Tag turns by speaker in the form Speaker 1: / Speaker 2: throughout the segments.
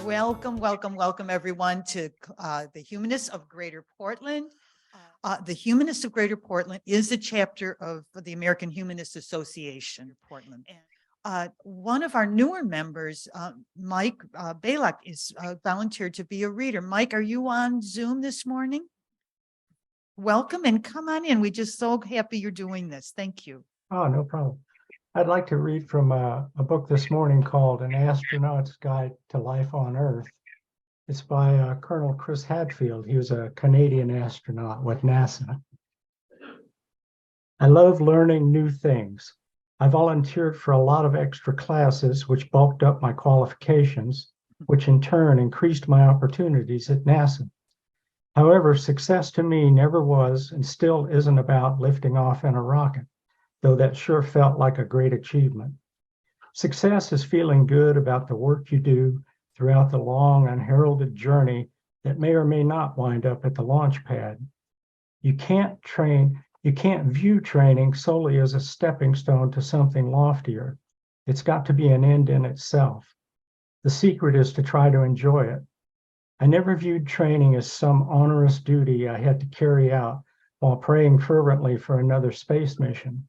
Speaker 1: Welcome, everyone, to the Humanists of Greater Portland. The Humanists of Greater Portland is a chapter of the American Humanist Association, Portland. One of our newer members, Mike Balak, is volunteered to be a reader. Mike, are you on Zoom this morning? Welcome and come on in. We're just so happy you're doing this. Thank you.
Speaker 2: Oh, no problem. I'd like to read from a book this morning called An Astronaut's Guide to Life on Earth. It's by Colonel Chris Hadfield. He was a Canadian astronaut with NASA. I love learning new things. I volunteered for a lot of extra classes, which bulked up my qualifications, which in turn increased my opportunities at NASA. However, success to me never was and still isn't about lifting off in a rocket, though that sure felt like a great achievement. Success is feeling good about the work you do throughout the long, unheralded journey that may or may not wind up at the launch pad. You can't view training solely as a stepping stone to something loftier. It's got to be an end in itself. The secret is to try to enjoy it. I never viewed training as some onerous duty I had to carry out while praying fervently for another space mission.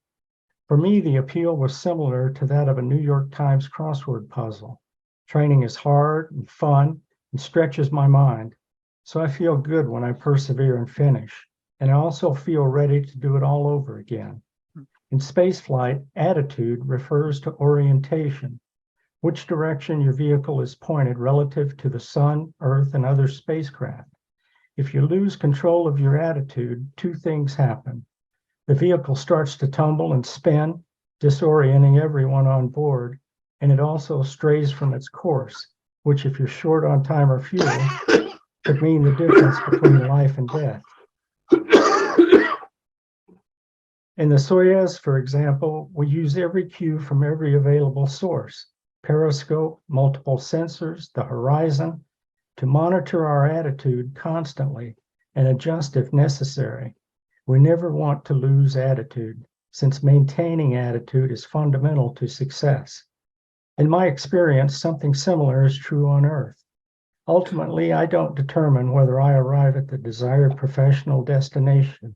Speaker 2: For me, the appeal was similar to that of a New York Times crossword puzzle. Training is hard and fun and stretches my mind, so I feel good when I persevere and finish, and I also feel ready to do it all over again. In spaceflight, attitude refers to orientation, which direction your vehicle is pointed relative to the sun, Earth, and other spacecraft. If you lose control of your attitude, two things happen. The vehicle starts to tumble and spin, disorienting everyone on board, and it also strays from its course, which, if you're short on time or fuel, could mean the difference between life and death. In the Soyuz, for example, we use every cue from every available source, periscope, multiple sensors, the horizon, to monitor our attitude constantly and adjust if necessary. We never want to lose attitude, since maintaining attitude is fundamental to success. In my experience, something similar is true on Earth. Ultimately, I don't determine whether I arrive at the desired professional destination.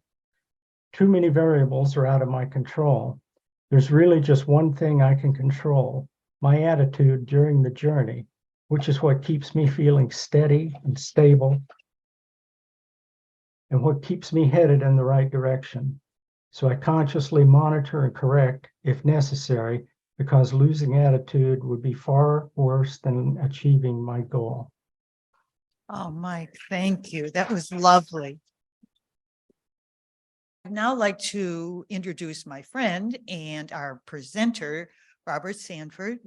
Speaker 2: Too many variables are out of my control. There's really just one thing I can control, my attitude during the journey, which is what keeps me feeling steady and stable, and what keeps me headed in the right direction. So I consciously monitor and correct if necessary, because losing attitude would be far worse than achieving my goal.
Speaker 1: Oh, Mike, thank you. That was lovely. I'd now like to introduce my friend and our presenter, Robert Sanford.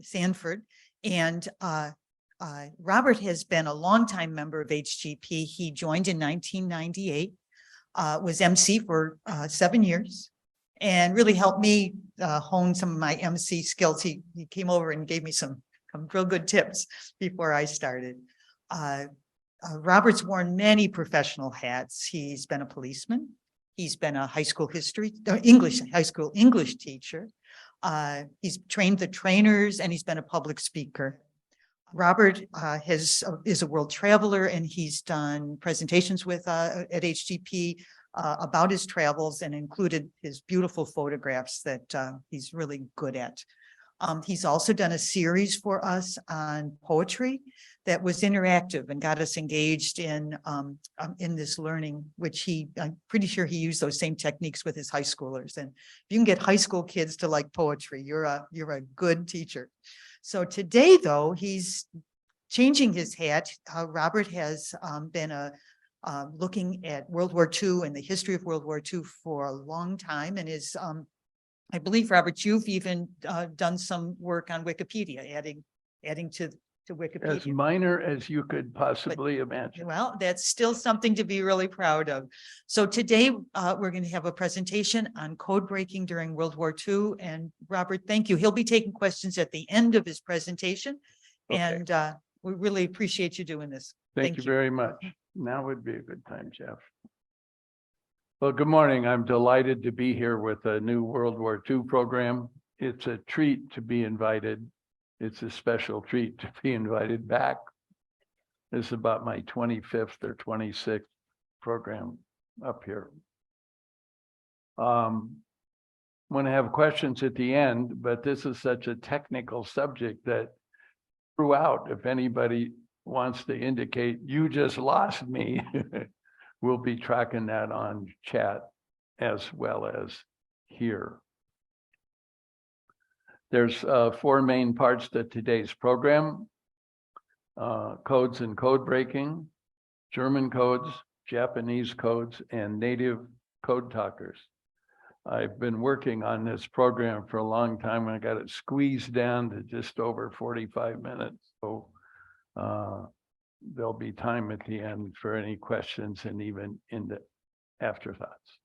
Speaker 1: And Robert has been a longtime member of HGP. He joined in 1998, was MC for 7 years, and really helped me hone some of my MC skills. He came over and gave me some real good tips before I started. Robert's worn many professional hats. He's been a policeman. He's been a high school English teacher. He's trained the trainers, and he's been a public speaker. Robert is a world traveler, and he's done presentations at HGP about his travels, and included his beautiful photographs that he's really good at. He's also done a series for us on poetry that was interactive and got us engaged in this learning, which I'm pretty sure he used those same techniques with his high schoolers. And if you can get high school kids to like poetry, you're a good teacher. So today, though, he's changing his hat. Robert has been looking at World War II and the history of World War II for a long time, and is, I believe, Robert, you've even done some work on Wikipedia, adding to Wikipedia.
Speaker 3: As minor as you could possibly imagine.
Speaker 1: Well, that's still something to be really proud of. So today we're going to have a presentation on code breaking during World War II. And Robert, thank you. He'll be taking questions at the end of his presentation. Okay. And we really appreciate you doing this.
Speaker 3: Thank you very much. Now would be a good time, Jeff. Well, good morning. I'm delighted to be here with a new World War II program. It's a treat to be invited. It's a special treat to be invited back This is about my 25th or 26th program up here. Want to have questions at the end, but this is such a technical subject that throughout, if anybody wants to indicate you just lost me, we'll be tracking that on chat as well as here. There's 4 main parts to today's program: codes and code breaking, German codes, Japanese codes, and native code talkers. I've been working on this program for a long time, and I got it squeezed down to just over 45 minutes. So there'll be time at the end for any questions and even in the afterthoughts.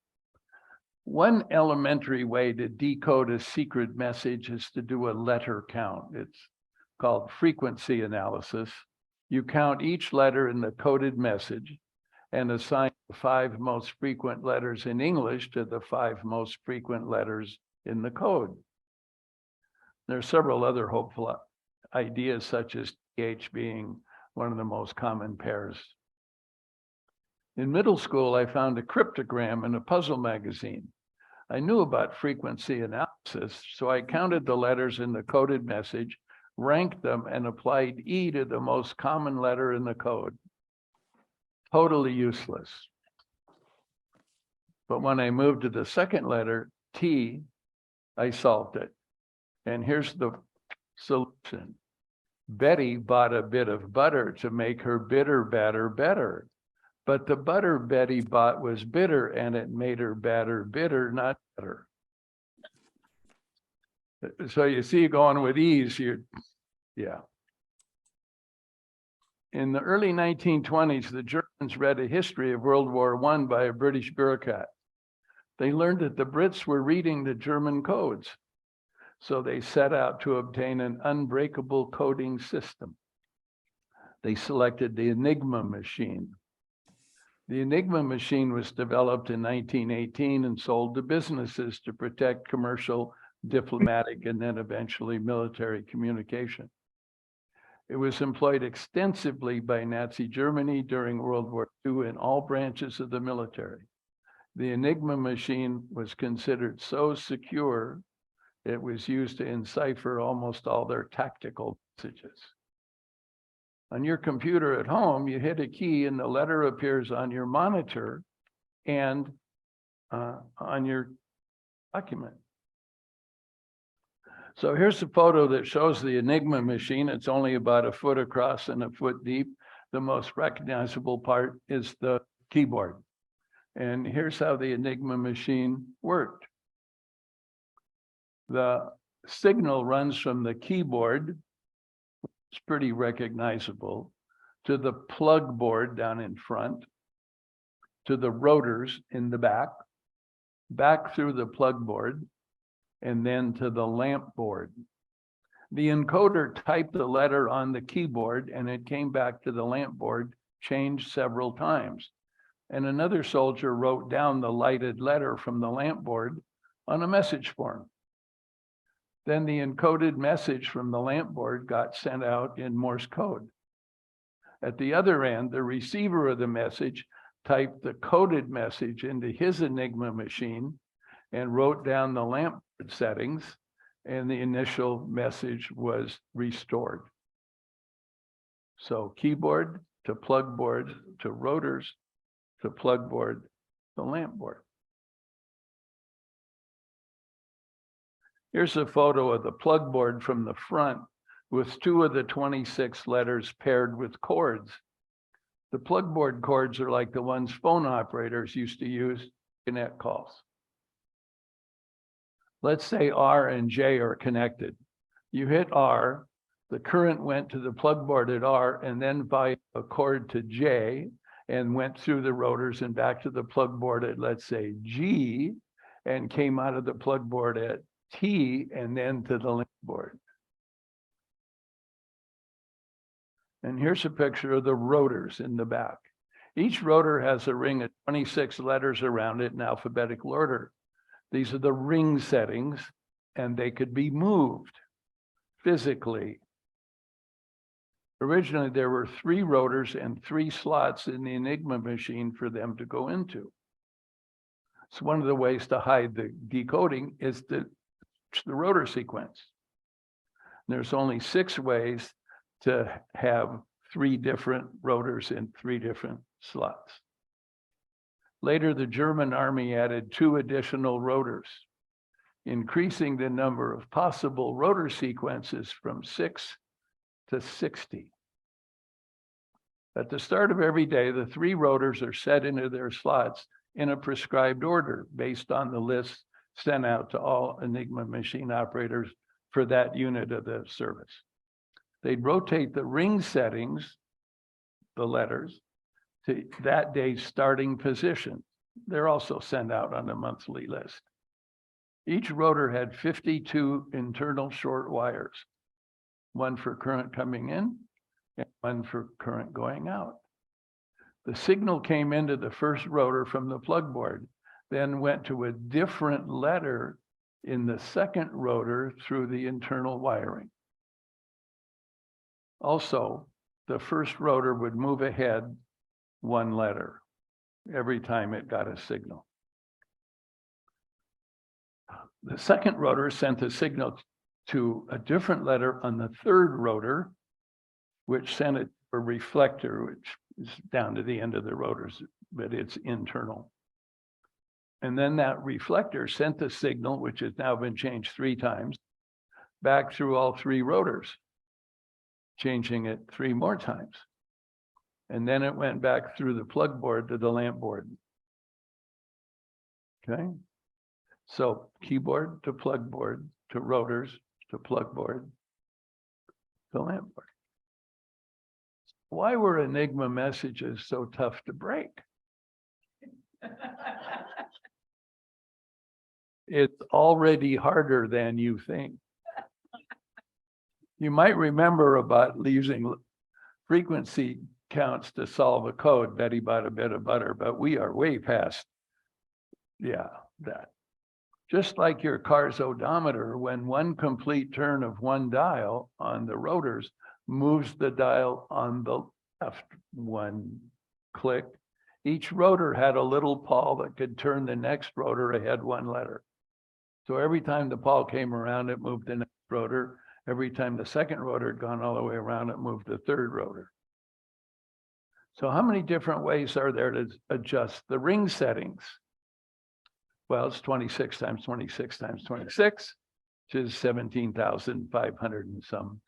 Speaker 3: One elementary way to decode a secret message is to do a letter count. It's called frequency analysis. You count each letter in the coded message and assign the 5 most frequent letters in English to the 5 most frequent letters in the code. There are several other hopeful ideas, such as TH being one of the most common pairs. In middle school, I found a cryptogram in a puzzle magazine. I knew about frequency analysis, so I counted the letters in the coded message, ranked them, and applied E to the most common letter in the code. Totally useless. But when I moved to the second letter, T, I solved it. And here's the solution. Betty bought a bit of butter to make her bitter batter better. But the butter Betty bought was bitter, and it made her batter bitter, not better. So you see, going with ease, yeah. In the early 1920s, the Germans read a history of World War I by a British bureaucrat. They learned that the Brits were reading the German codes. So they set out to obtain an unbreakable coding system. They selected the Enigma Machine. The Enigma Machine was developed in 1918 and sold to businesses to protect commercial, diplomatic, and then eventually military communication. It was employed extensively by Nazi Germany during World War II in all branches of the military. The Enigma Machine was considered so secure, it was used to encipher almost all their tactical messages. On your computer at home, you hit a key and the letter appears on your monitor and on your document. So here's a photo that shows the Enigma Machine. It's only about 1 foot across and 1 foot deep. The most recognizable part is the keyboard. And here's how the Enigma Machine worked. The signal runs from the keyboard, it's pretty recognizable, to the plug board down in front, to the rotors in the back through the plug board, and then to the lamp board. The encoder typed the letter on the keyboard and it came back to the lamp board, changed several times. And another soldier wrote down the lighted letter from the lamp board on a message form. Then the encoded message from the lamp board got sent out in Morse code. At the other end, the receiver of the message typed the coded message into his Enigma machine and wrote down the lamp board settings, and the initial message was restored. So keyboard to plug board to rotors to plug board to lamp board. Here's a photo of the plug board from the front with 2 of the 26 letters paired with chords. The plug board chords are like the ones phone operators used to use to connect calls. Let's say R and J are connected. You hit R, the current went to the plug board at R and then via a cord to J and went through the rotors and back to the plug board at, let's say, G, and came out of the plug board at T and then to the link board. And here's a picture of the rotors in the back. Each rotor has a ring of 26 letters around it in alphabetical order. These are the ring settings, and they could be moved physically. Originally, there were 3 rotors and 3 slots in the Enigma machine for them to go into. So one of the ways to hide the decoding is the rotor sequence. There's only 6 ways to have 3 different rotors in 3 different slots. Later, the German army added 2 additional rotors, increasing the number of possible rotor sequences from 6 to 60. At the start of every day, the 3 rotors are set into their slots in a prescribed order based on the list sent out to all Enigma machine operators for that unit of the service. They'd rotate the ring settings, the letters, to that day's starting position. They're also sent out on a monthly list. Each rotor had 52 internal short wires, one for current coming in and one for current going out. The signal came into the first rotor from the plug board, then went to a different letter in the second rotor through the internal wiring. Also, the first rotor would move ahead 1 letter every time it got a signal. The second rotor sent the signal to a different letter on the third rotor, which sent it to a reflector, which is down to the end of the rotors, but it's internal. And then that reflector sent the signal, which has now been changed 3 times, back through all 3 rotors, changing it 3 more times. And then it went back through the plug board to the lamp board. Okay. So keyboard to plug board to rotors to plug board to lamp board. Why were Enigma messages so tough to break? It's already harder than you think. You might remember about using frequency counts to solve a code, Betty bought a bit of butter, but we are way past, that. Just like your car's odometer, when one complete turn of one dial on the rotors moves the dial on the left 1 click, each rotor had a little pawl that could turn the next rotor ahead 1 letter. So every time the pawl came around, it moved the next rotor. Every time the second rotor had gone all the way around, it moved the third rotor. So how many different ways are there to adjust the ring settings? Well, it's 26 times 26 times 26, which is 17,500 and some,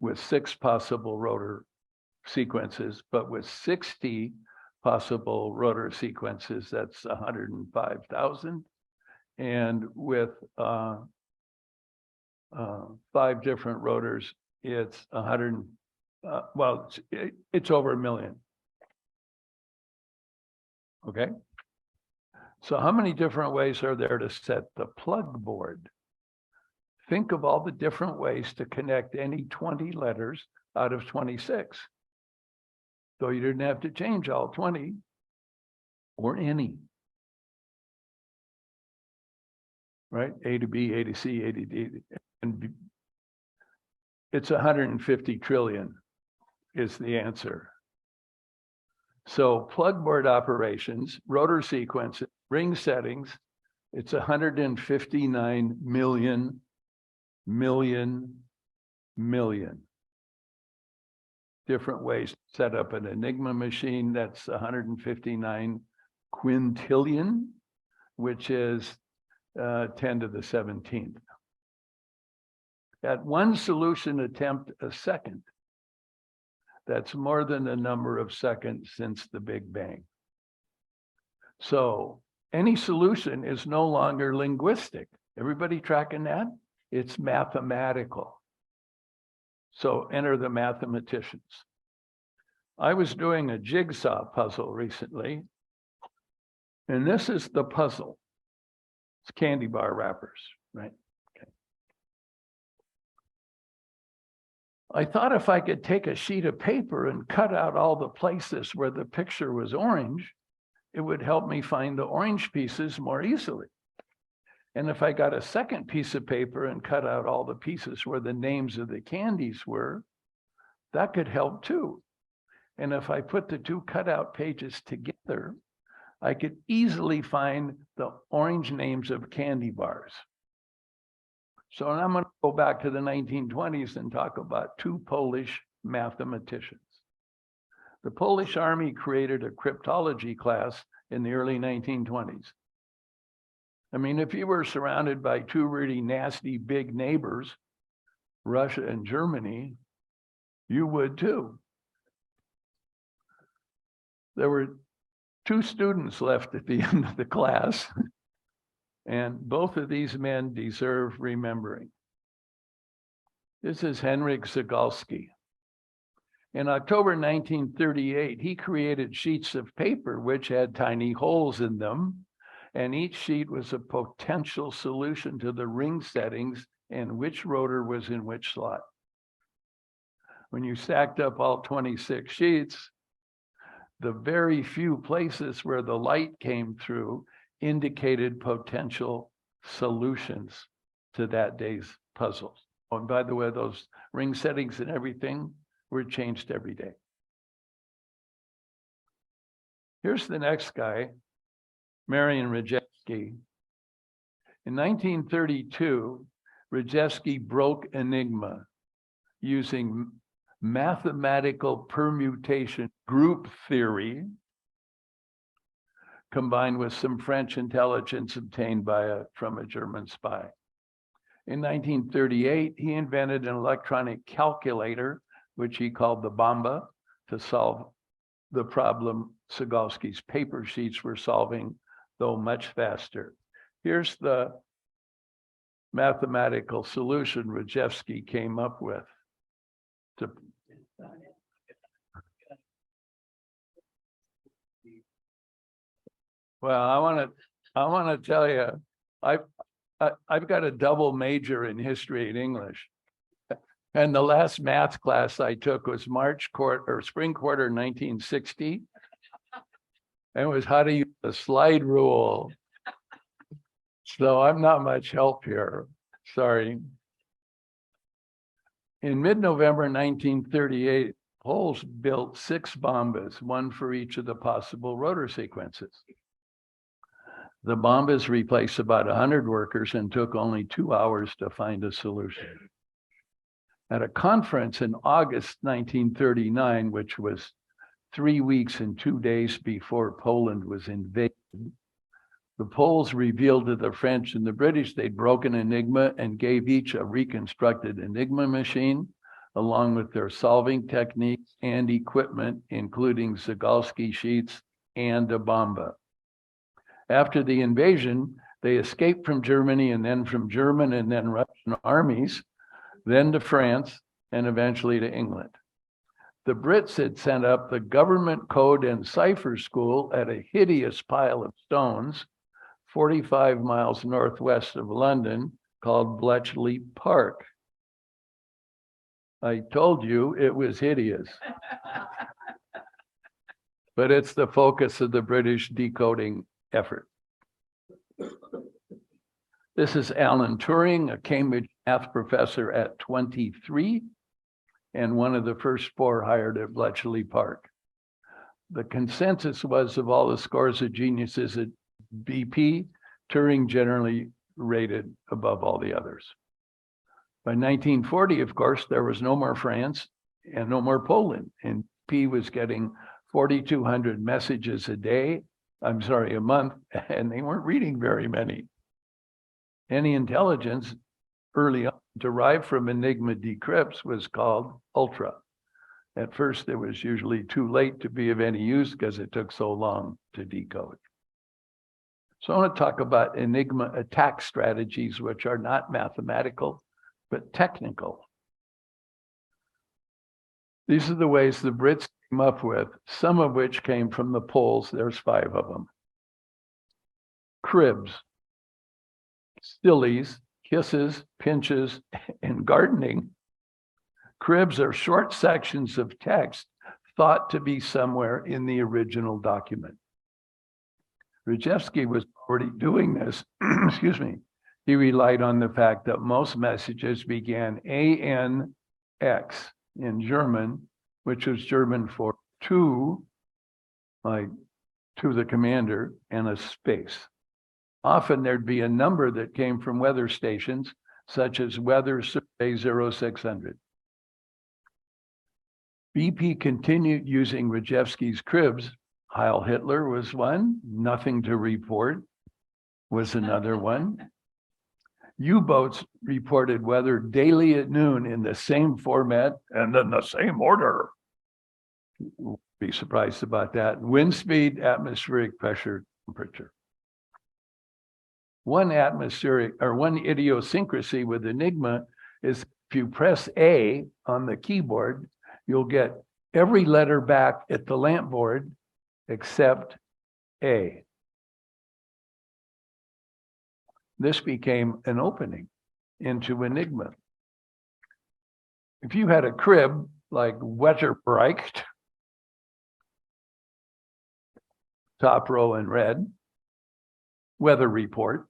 Speaker 3: with 6 possible rotor sequences, but with 60 possible rotor sequences, that's 105,000. And with 5 different rotors, it's 100. Well, it's over 1 million. Okay. So how many different ways are there to set the plug board? Think of all the different ways to connect any 20 letters out of 26. So you didn't have to change all 20 or any. Right? A to B, A to C, A to D, and B. It's 150 trillion is the answer. So plug board operations, rotor sequences, ring settings, it's 159 million different ways to set up an Enigma machine. That's 159 quintillion, which is 10 to the 17th. At 1 solution attempt a second, that's more than the number of seconds since the Big Bang. So any solution is no longer linguistic. Everybody tracking that? It's mathematical. So enter the mathematicians. I was doing a jigsaw puzzle recently, and this is the puzzle. It's candy bar wrappers, right? Okay. I thought if I could take a sheet of paper and cut out all the places where the picture was orange, it would help me find the orange pieces more easily. And if I got a second piece of paper and cut out all the pieces where the names of the candies were, that could help too. And if I put the two cutout pages together, I could easily find the orange names of candy bars. So I'm going to go back to the 1920s and talk about two Polish mathematicians. The Polish army created a cryptology class in the early 1920s. I mean, if you were surrounded by two really nasty big neighbors, Russia and Germany, you would too. There were two students left at the end of the class, and both of these men deserve remembering. This is Henryk Zagalski. In October 1938, he created sheets of paper which had tiny holes in them, and each sheet was a potential solution to the ring settings and which rotor was in which slot. When you stacked up all 26 sheets, the very few places where the light came through indicated potential solutions to that day's puzzles. Oh, and by the way, those ring settings and everything were changed every day. Here's the next guy, Marian Rejewski. In 1932, Rejewski broke Enigma using mathematical permutation group theory combined with some French intelligence obtained from a German spy. In 1938, he invented an electronic calculator, which he called the Bomba, to solve the problem Zagalski's paper sheets were solving, though much faster. Here's the mathematical solution Rejewski came up with. Well, I want to tell you, I've got a double major in history and English, and the last math class I took was spring quarter 1960, and it was how to use the slide rule. So I'm not much help here. Sorry. In mid-November 1938, Poles built 6 bombas, one for each of the possible rotor sequences. The bombas replaced about 100 workers and took only 2 hours to find a solution. At a conference in August 1939, which was 3 weeks and 2 days before Poland was invaded, the Poles revealed to the French and the British they'd broken Enigma and gave each a reconstructed Enigma machine, along with their solving techniques and equipment, including Zagalski sheets and a bomba. After the invasion, they escaped from Germany and then from German and then Russian armies, then to France, and eventually to England. The Brits had sent up the government code and cipher school at a hideous pile of stones 45 miles northwest of London called Bletchley Park. I told you it was hideous. But it's the focus of the British decoding effort. This is Alan Turing, a Cambridge math professor at 23, and one of the first 4 hired at Bletchley Park. The consensus was of all the scores of geniuses at BP, Turing generally rated above all the others. By 1940, of course, there was no more France and no more Poland, and BP was getting 4,200 messages a month, and they weren't reading very many. Any intelligence early on derived from Enigma decrypts was called ultra. At first, it was usually too late to be of any use because it took so long to decode. So I want to talk about Enigma attack strategies, which are not mathematical, but technical. These are the ways the Brits came up with, some of which came from the Poles. There's 5 of them. Cribs, stillies, kisses, pinches, and gardening. Cribs are short sections of text thought to be somewhere in the original document. Rejewski was already doing this, excuse me. He relied on the fact that most messages began ANX, in German, which was German for to, like to the commander, and a space. Often there'd be a number that came from weather stations, such as Weather Survey 0600. BP continued using Rejewski's cribs. Heil Hitler was one. Nothing to report was another one. U-boats reported weather daily at noon in the same format and in the same order. Be surprised about that. Wind speed, atmospheric pressure, temperature. One idiosyncrasy with Enigma is if you press A on the keyboard, you'll get every letter back at the lamp board except A. This became an opening into Enigma. If you had a crib like Wetterbericht, top row in red, weather report,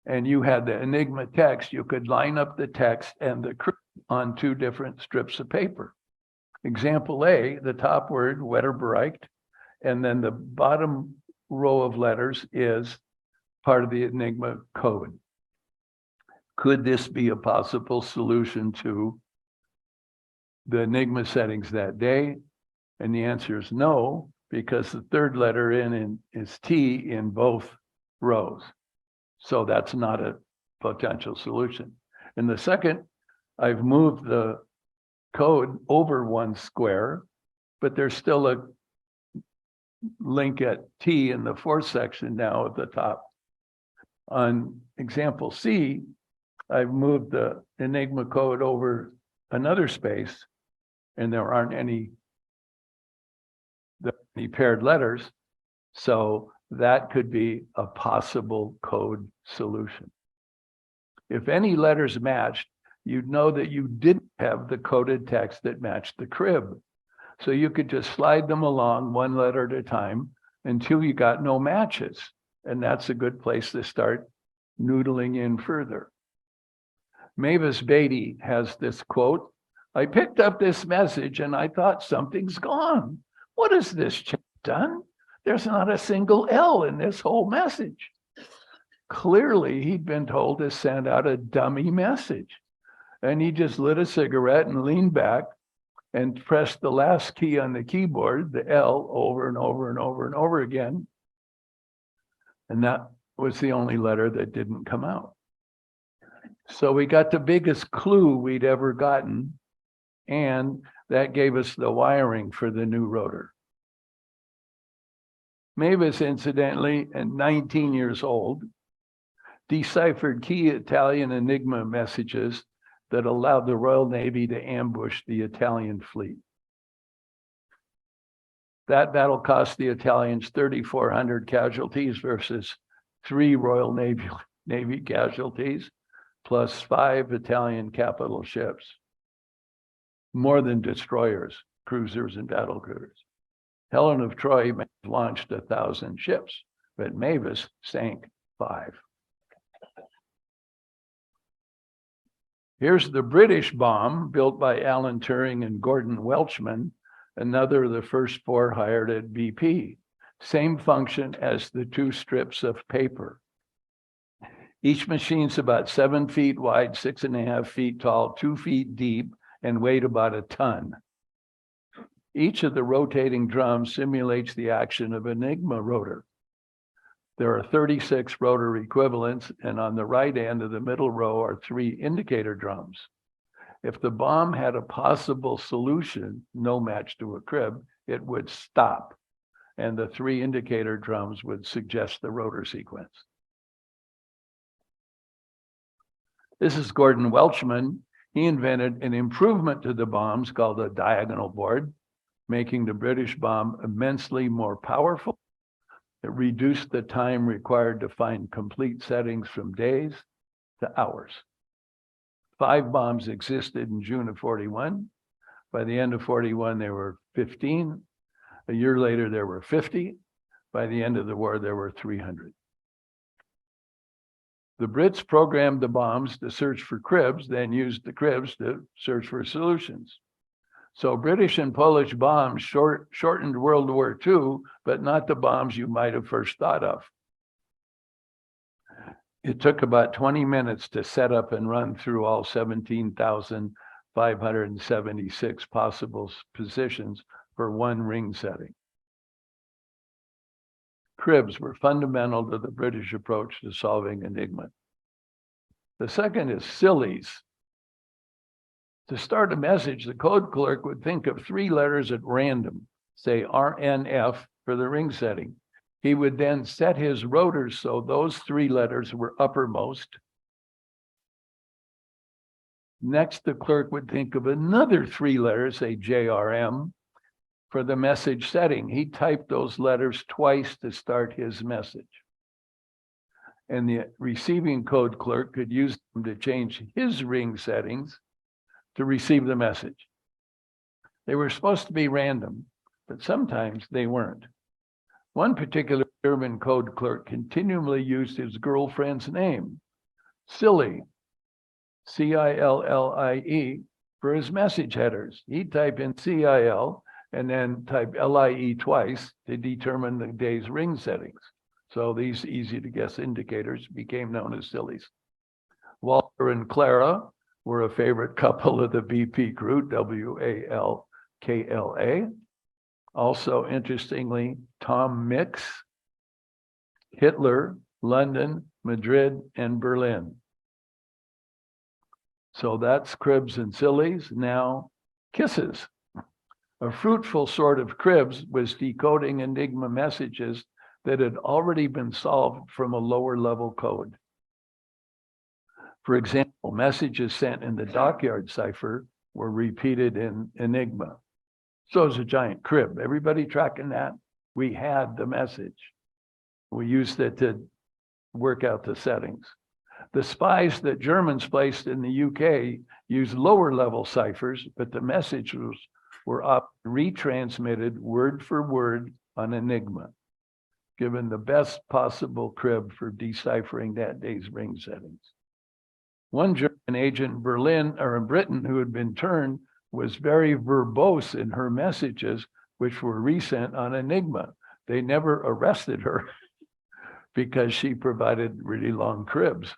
Speaker 3: and you had the Enigma text, you could line up the text and the crib on two different strips of paper. Example A, the top word, Wetterbericht, and then the bottom row of letters is part of the Enigma code. Could this be a possible solution to the Enigma settings that day? And the answer is no, because the third letter in is T in both rows. So that's not a potential solution. And the second, I've moved the code over one square, but there's still a link at T in the fourth section now at the top. On example C, I've moved the Enigma code over another space, and there aren't any paired letters. So that could be a possible code solution. If any letters matched, you'd know that you didn't have the coded text that matched the crib. So you could just slide them along one letter at a time until you got no matches. And that's a good place to start noodling in further. Mavis Beatty has this quote, "I picked up this message and I thought something's gone. What has this chap done? There's not a single L in this whole message." Clearly, he'd been told to send out a dummy message. And he just lit a cigarette and leaned back and pressed the last key on the keyboard, the L, over and over and over and over again. And that was the only letter that didn't come out. So we got the biggest clue we'd ever gotten, and that gave us the wiring for the new rotor. Mavis, incidentally, at 19 years old, deciphered key Italian Enigma messages that allowed the Royal Navy to ambush the Italian fleet. That battle cost the Italians 3,400 casualties versus 3 Royal Navy casualties, plus 5 Italian capital ships. More than destroyers, cruisers, and battle cruisers. Helen of Troy launched 1,000 ships, but Mavis sank 5. Here's the British bomb built by Alan Turing and Gordon Welchman, another of the first 4 hired at BP. Same function as the 2 strips of paper. Each machine's about 7 feet wide, 6.5 feet tall, 2 feet deep, and weighed about a ton. Each of the rotating drums simulates the action of an Enigma rotor. There are 36 rotor equivalents, and on the right end of the middle row are 3 indicator drums. If the bomb had a possible solution, no match to a crib, it would stop, and the 3 indicator drums would suggest the rotor sequence. This is Gordon Welchman. He invented an improvement to the bombs called a diagonal board, making the British bomb immensely more powerful. It reduced the time required to find complete settings from days to hours. 5 bombs existed in June of 41. By the end of 41, there were 15. A year later, there were 50. By the end of the war, there were 300. The Brits programmed the bombs to search for cribs, then used the cribs to search for solutions. So British and Polish bombs shortened World War II, but not the bombs you might have first thought of. It took about 20 minutes to set up and run through all 17,576 possible positions for one ring setting. Cribs were fundamental to the British approach to solving Enigma. The second is sillies. To start a message, the code clerk would think of 3 letters at random, say RNF for the ring setting. He would then set his rotors so those 3 letters were uppermost. Next, the clerk would think of another 3 letters, say JRM, for the message setting. He typed those letters twice to start his message. And the receiving code clerk could use them to change his ring settings to receive the message. They were supposed to be random, but sometimes they weren't. One particular German code clerk continually used his girlfriend's name, Silly, C-I-L-L-I-E, for his message headers. He'd type in C-I-L and then type L-I-E twice to determine the day's ring settings. So these easy to guess indicators became known as sillies. Walter and Clara were a favorite couple of the BP crew, W-A-L-K-L-A. Also, interestingly, Tom Mix, Hitler, London, Madrid, and Berlin. So that's cribs and sillies. Now, kisses. A fruitful sort of cribs was decoding Enigma messages that had already been solved from a lower level code. For example, messages sent in the dockyard cipher were repeated in Enigma. So it's a giant crib. Everybody tracking that? We had the message. We used it to work out the settings. The spies that Germans placed in the UK used lower level ciphers, but the messages were retransmitted word for word on Enigma, given the best possible crib for deciphering that day's ring settings. One German agent in Britain who had been turned was very verbose in her messages, which were resent on Enigma. They never arrested her because she provided really long cribs.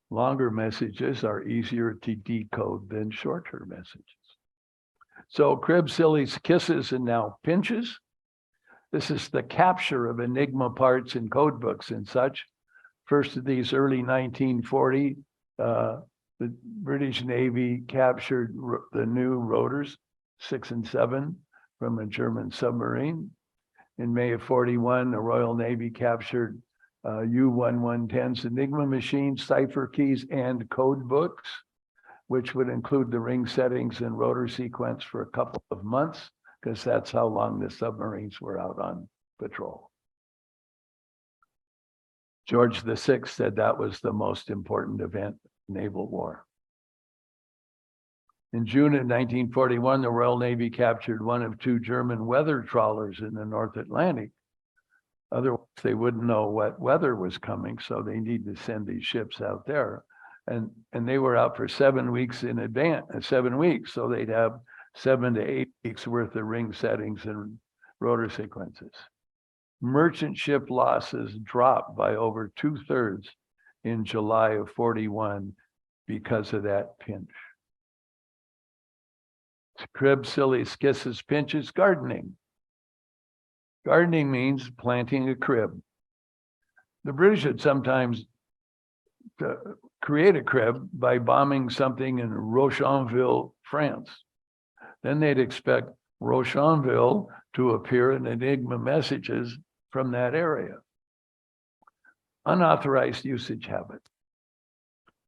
Speaker 3: Longer messages are easier to decode than shorter messages. So cribs, sillies, kisses, and now pinches. This is the capture of Enigma parts in code books and such. First of these early 1940, the British Navy captured the new rotors, 6 and 7, from a German submarine. In May of 41, the Royal Navy captured U-1110's Enigma Machine, cipher keys, and code books, which would include the ring settings and rotor sequence for a couple of months, because that's how long the submarines were out on patrol. George VI said that was the most important event in naval war. In June of 1941, the Royal Navy captured one of 2 German weather trawlers in the North Atlantic. Otherwise, they wouldn't know what weather was coming, so they need to send these ships out there. And they were out for 7 weeks in advance, 7 weeks, so they'd have 7 to 8 weeks worth of ring settings and rotor sequences. Merchant ship losses dropped by over 2/3 in July of 41 because of that pinch. Cribs, sillies, kisses, pinches, gardening. Gardening means planting a crib. The British would sometimes create a crib by bombing something in Rochambeau, France. Then they'd expect Rochambeau to appear in Enigma messages from that area. Unauthorized usage habit.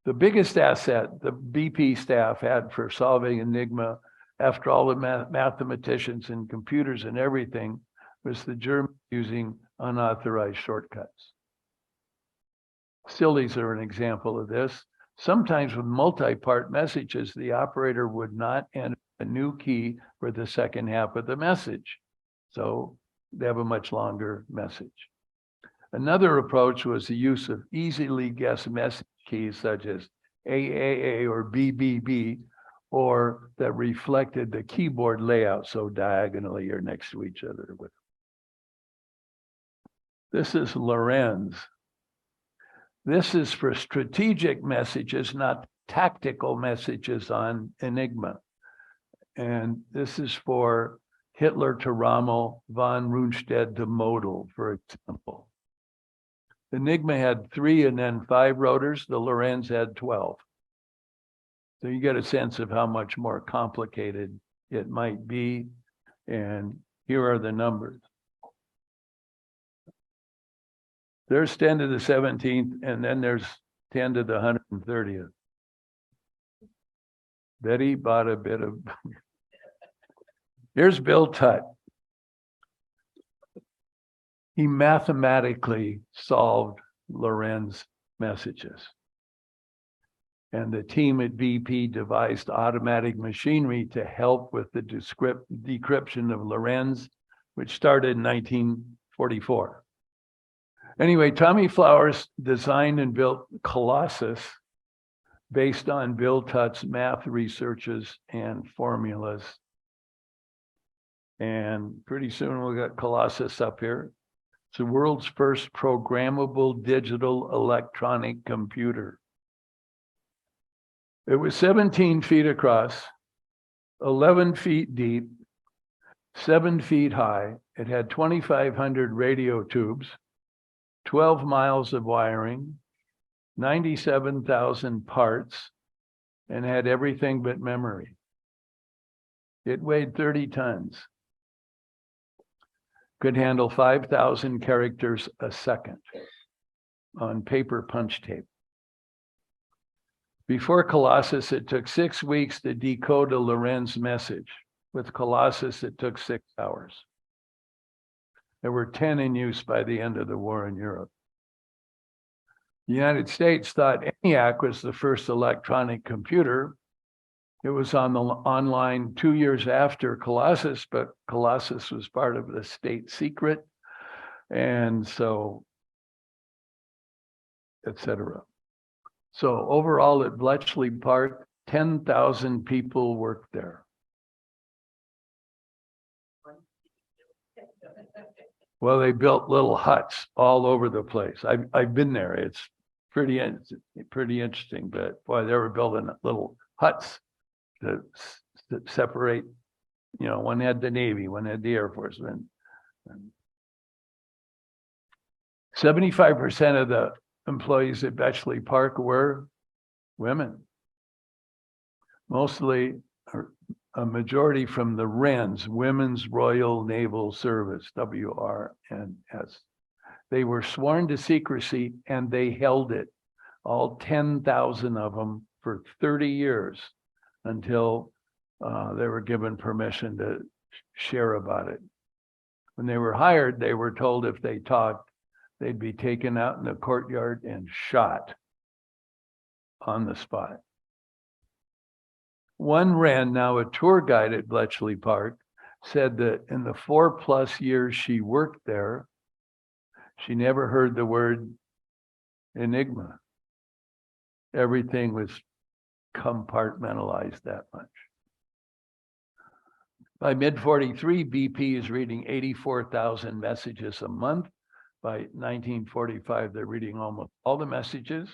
Speaker 3: The biggest asset the BP staff had for solving Enigma, after all the mathematicians and computers and everything, was the Germans using unauthorized shortcuts. Sillies are an example of this. Sometimes with multi-part messages, the operator would not enter a new key for the second half of the message. So they have a much longer message. Another approach was the use of easily guessed message keys such as AAA or BBB, or that reflected the keyboard layout so diagonally or next to each other. This is Lorenz. This is for strategic messages, not tactical messages on Enigma. And this is for Hitler to Rommel, von Rundstedt to Model, for example. Enigma had 3 and then 5 rotors. The Lorenz had 12. So you get a sense of how much more complicated it might be. And here are the numbers. There's 10 to the 17th, and then there's 10 to the 130th. Betty bought a bit of. Here's Bill Tutt. He mathematically solved Lorenz messages. And the team at BP devised automatic machinery to help with the decryption of Lorenz, which started in 1944. Anyway, Tommy Flowers designed and built Colossus based on Bill Tutt's math researches and formulas. And pretty soon we'll get Colossus up here. It's the world's first programmable digital electronic computer. It was 17 feet across, 11 feet deep, 7 feet high. It had 2,500 radio tubes, 12 miles of wiring, 97,000 parts, and had everything but memory. It weighed 30 tons. Could handle 5,000 characters a second on paper punch tape. Before Colossus, it took 6 weeks to decode a Lorenz message. With Colossus, it took 6 hours. There were 10 in use by the end of the war in Europe. The United States thought ENIAC was the first electronic computer. It was online 2 years after Colossus, but Colossus was part of the state secret, and so, etc. So overall at Bletchley Park, 10,000 people worked there. Well, they built little huts all over the place. I've been there. It's pretty interesting, but boy, they were building little huts to separate, you know, one had the Navy, one had the Air Force. And 75% of the employees at Bletchley Park were women. Mostly, a majority from the WRNS, Women's Royal Naval Service, WRNS. They were sworn to secrecy and they held it, all 10,000 of them, for 30 years until they were given permission to share about it. When they were hired, they were told if they talked, they'd be taken out in the courtyard and shot on the spot. One WRN, now a tour guide at Bletchley Park, said that in the 4+ years she worked there, she never heard the word Enigma. Everything was compartmentalized that much. By mid-43, BP is reading 84,000 messages a month. By 1945, they're reading almost all the messages.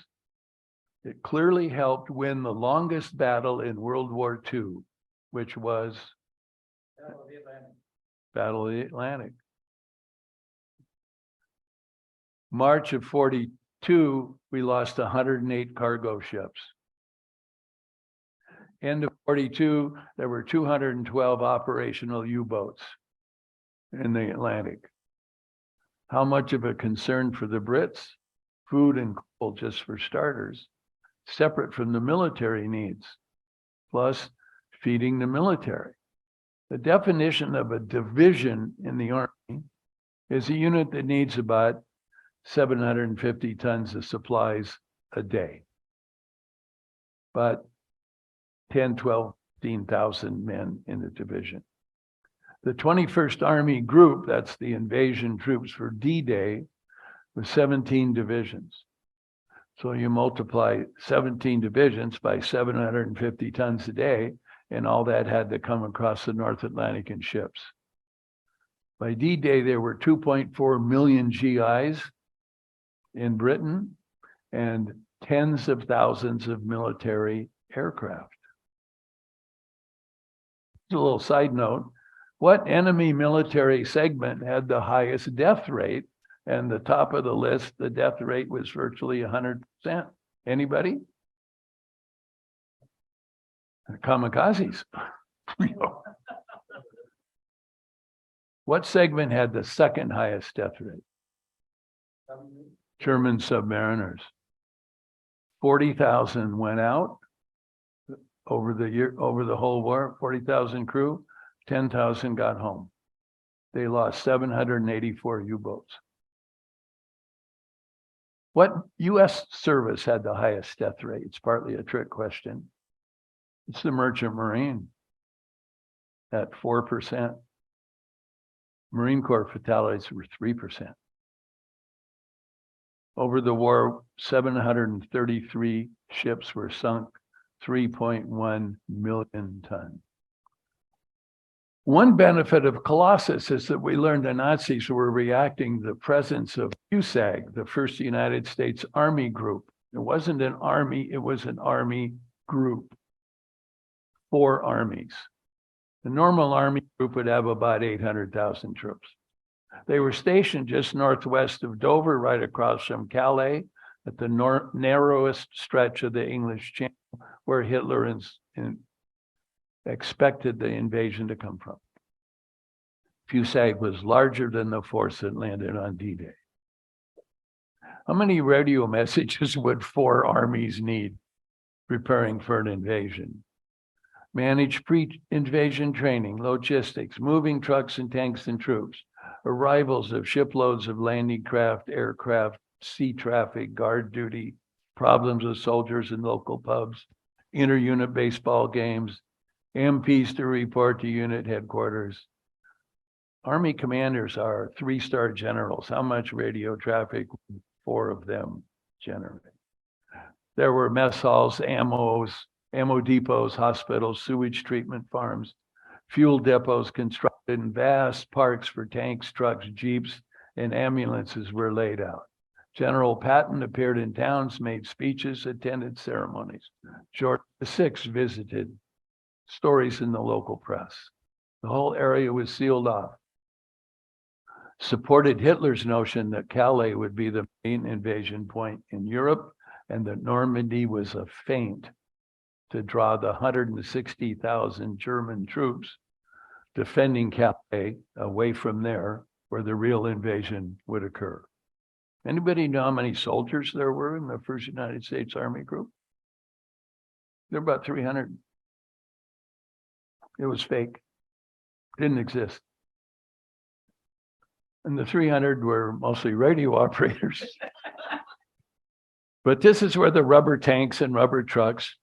Speaker 3: It clearly helped win the longest battle in World War II, which was Battle of the Atlantic. March of 42, we lost 108 cargo ships. End of 42, there were 212 operational U-boats in the Atlantic. How much of a concern for the Brits? Food and coal, just for starters, separate from the military needs, plus feeding the military. The definition of a division in the Army is a unit that needs about 750 tons of supplies a day. But 10, 12, 15,000 men in the division. The 21st Army Group, that's the invasion troops for D-Day, was 17 divisions. So you multiply 17 divisions by 750 tons a day, and all that had to come across the North Atlantic in ships. By D-Day, there were 2.4 million GIs in Britain and tens of thousands of military aircraft. A little side note, what enemy military segment had the highest death rate? And the top of the list, the death rate was virtually 100%. Anybody? Kamikazes. What segment had the second highest death rate? German submariners. 40,000 went out over the whole war, 40,000 crew, 10,000 got home. They lost 784 U-boats. What U.S. service had the highest death rate? It's partly a trick question. It's the Merchant Marine at 4%. Marine Corps fatalities were 3%. Over the war, 733 ships were sunk, 3.1 million tons. One benefit of Colossus is that we learned the Nazis were reacting to the presence of USAG, the first United States Army group. It wasn't an army, it was an army group. 4 armies. The normal army group would have about 800,000 troops. They were stationed just northwest of Dover, right across from Calais, at the narrowest stretch of the English Channel, where Hitler expected the invasion to come from. FUSAG was larger than the force that landed on D-Day. How many radio messages would 4 armies need preparing for an invasion? Manage pre-invasion training, logistics, moving trucks and tanks and troops, arrivals of shiploads of landing craft, aircraft, sea traffic, guard duty, problems with soldiers in local pubs, inter-unit baseball games, MPs to report to unit headquarters. Army commanders are 3-star generals. How much radio traffic would 4 of them generate? There were mess halls, ammo depots, hospitals, sewage treatment farms, fuel depots constructed, and vast parks for tanks, trucks, jeeps, and ambulances were laid out. General Patton appeared in towns, made speeches, attended ceremonies. George VI visited. Stories in the local press. The whole area was sealed off. Supported Hitler's notion that Calais would be the main invasion point in Europe and that Normandy was a feint to draw the 160,000 German troops defending Calais away from there where the real invasion would occur. Anybody know how many soldiers there were in the first United States Army group? There were about 300. It was fake. Didn't exist. And the 300 were mostly radio operators. But this is where the rubber tanks and rubber trucks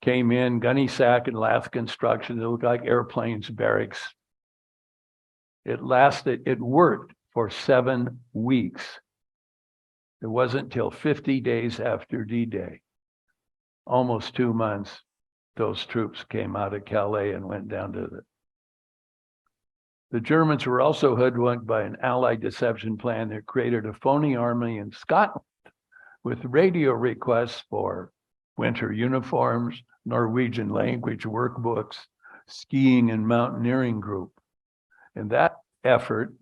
Speaker 3: came in, gunny sack and lath construction. It looked like airplanes, barracks. It worked for 7 weeks. It wasn't till 50 days after D-Day, almost 2 months, those troops came out of Calais and went down to the Germans were also hoodwinked by an Allied deception plan that created a phony army in Scotland with radio requests for winter uniforms, Norwegian language workbooks, skiing and mountaineering group. And that effort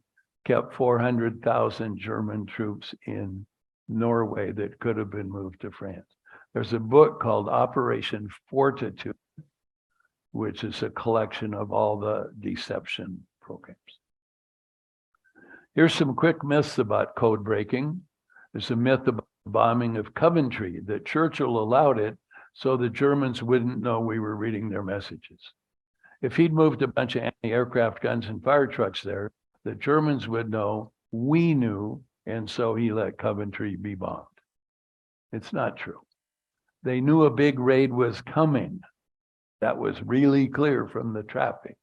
Speaker 3: kept 400,000 German troops in Norway that could have been moved to France. There's a book called Operation Fortitude, which is a collection of all the deception programs. Here's some quick myths about code breaking. There's a myth about the bombing of Coventry, that Churchill allowed it so the Germans wouldn't know we were reading their messages. If he'd moved a bunch of anti-aircraft guns and fire trucks there, the Germans would know we knew, and so he let Coventry be bombed. It's not true. They knew a big raid was coming. That was really clear from the traffic,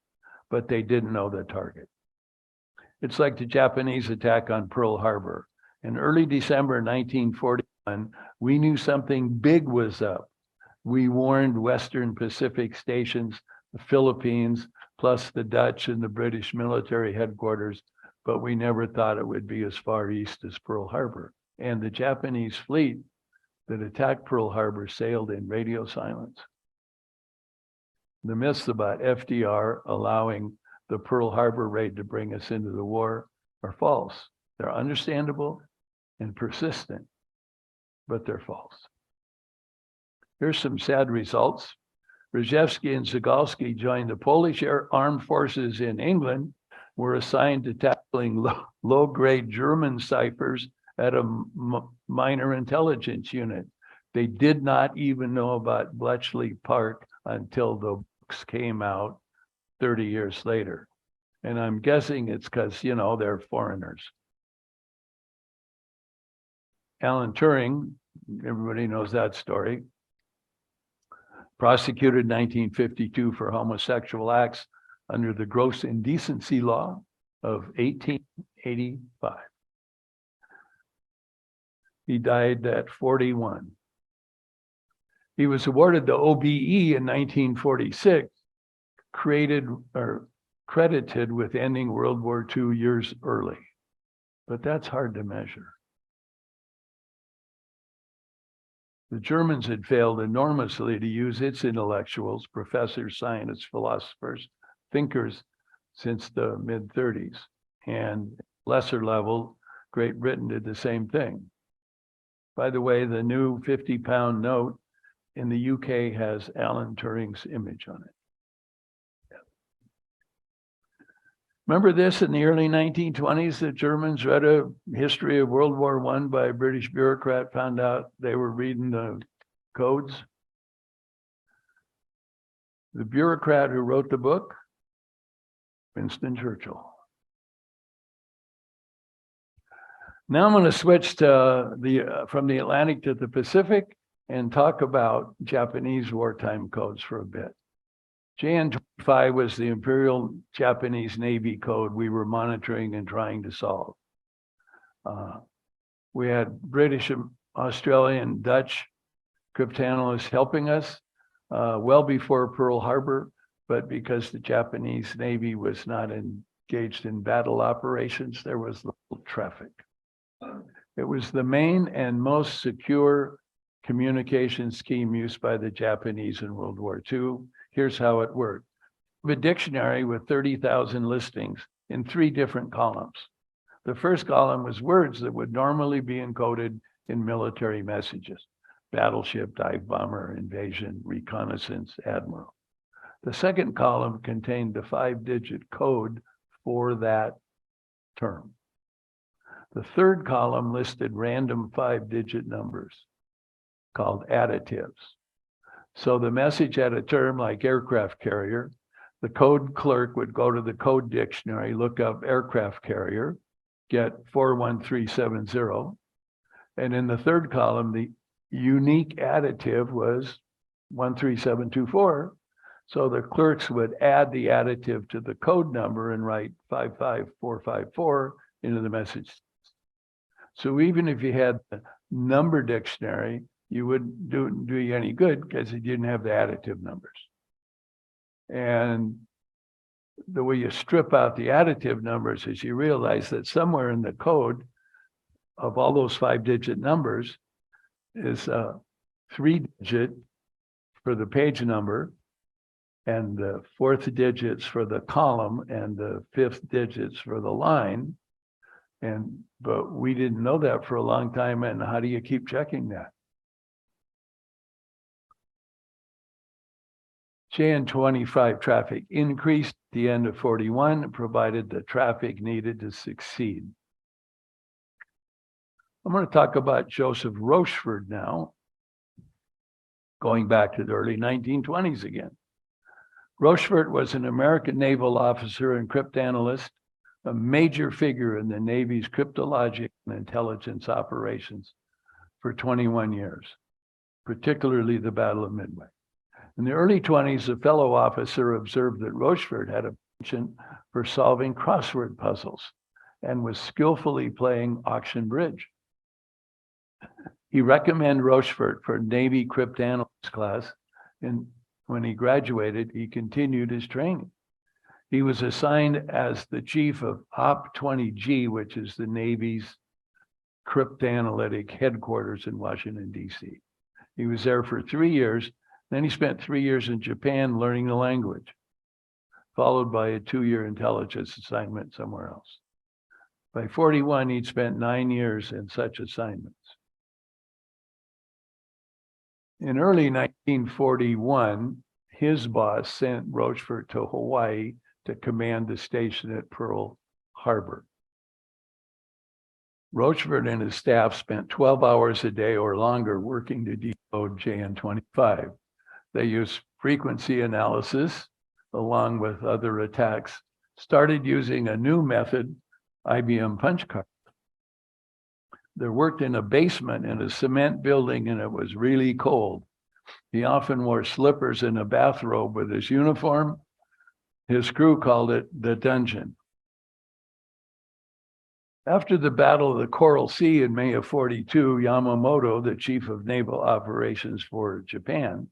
Speaker 3: but they didn't know the target. It's like the Japanese attack on Pearl Harbor. In early December 1941, we knew something big was up. We warned Western Pacific stations the Philippines, plus the Dutch and the British military headquarters, but we never thought it would be as far east as Pearl Harbor. And the Japanese fleet that attacked Pearl Harbor sailed in radio silence. The myths about FDR allowing the Pearl Harbor raid to bring us into the war are false. They're understandable and persistent, but they're false. Here's some sad results. Rejewski and Zygalski joined the Polish armed forces in England, were assigned to tackling low-grade German ciphers at a minor intelligence unit. They did not even know about Bletchley Park until the books came out 30 years later. And I'm guessing it's because, you know, they're foreigners. Alan Turing, everybody knows that story, prosecuted in 1952 for homosexual acts under the gross indecency law of 1885. He died at 41. He was awarded the OBE in 1946, credited with ending World War II years early. But that's hard to measure. The Germans had failed enormously to use its intellectuals, professors, scientists, philosophers, thinkers since the mid-30s. And lesser level, Great Britain did the same thing. By the way, the new 50-pound note in the UK has Alan Turing's image on it. Remember this in the early 1920s, the Germans read a history of World War I by a British bureaucrat, found out they were reading the codes. The bureaucrat who wrote the book, Winston Churchill. Now I'm going to switch to from the Atlantic to the Pacific and talk about Japanese wartime codes for a bit. JN-25 was the Imperial Japanese Navy code we were monitoring and trying to solve. We had British, Australian, Dutch cryptanalysts helping us well before Pearl Harbor, but because the Japanese Navy was not engaged in battle operations, there was little traffic. It was the main and most secure communication scheme used by the Japanese in World War II. Here's how it worked. A dictionary with 30,000 listings in 3 different columns. The first column was words that would normally be encoded in military messages: battleship, dive bomber, invasion, reconnaissance, admiral. The second column contained the 5-digit code for that term. The third column listed random 5-digit numbers called additives. So the message had a term like aircraft carrier. The code clerk would go to the code dictionary, look up aircraft carrier, get 41370. And in the third column, the unique additive was 13724. So the clerks would add the additive to the code number and write 55454 into the message. So even if you had the number dictionary, you wouldn't do you any good because it didn't have the additive numbers. And the way you strip out the additive numbers is you realize that somewhere in the code of all those 5-digit numbers is a 3-digit for the page number, and the 4th digits for the column, and the 5th digits for the line. But we didn't know that for a long time. And how do you keep checking that? JN-25 traffic increased at the end of 41, provided the traffic needed to succeed. I'm going to talk about Joseph Rochefort now, going back to the early 1920s again. Rochefort was an American naval officer and cryptanalyst, a major figure in the Navy's cryptologic and intelligence operations for 21 years, particularly the Battle of Midway. In the early 20s, a fellow officer observed that Rochefort had a penchant for solving crossword puzzles and was skillfully playing auction bridge. He recommended Rochefort for Navy cryptanalyst class, and When he graduated, he continued his training. He was assigned as the chief of Op 20G, which is the Navy's cryptanalytic headquarters in Washington, D.C. He was there for 3 years. Then he spent 3 years in Japan learning the language, followed by a 2-year intelligence assignment somewhere else. By 41, he'd spent 9 years in such assignments. In early 1941, his boss sent Rochefort to Hawaii to command the station at Pearl Harbor. Rochefort and his staff spent 12 hours a day or longer working to decode JN-25. They used frequency analysis along with other attacks, started using a new method, IBM punch card. They worked in a basement in a cement building and it was really cold. He often wore slippers and a bathrobe with his uniform. His crew called it the dungeon. After the Battle of the Coral Sea in May of 42, Yamamoto, the chief of naval operations for Japan,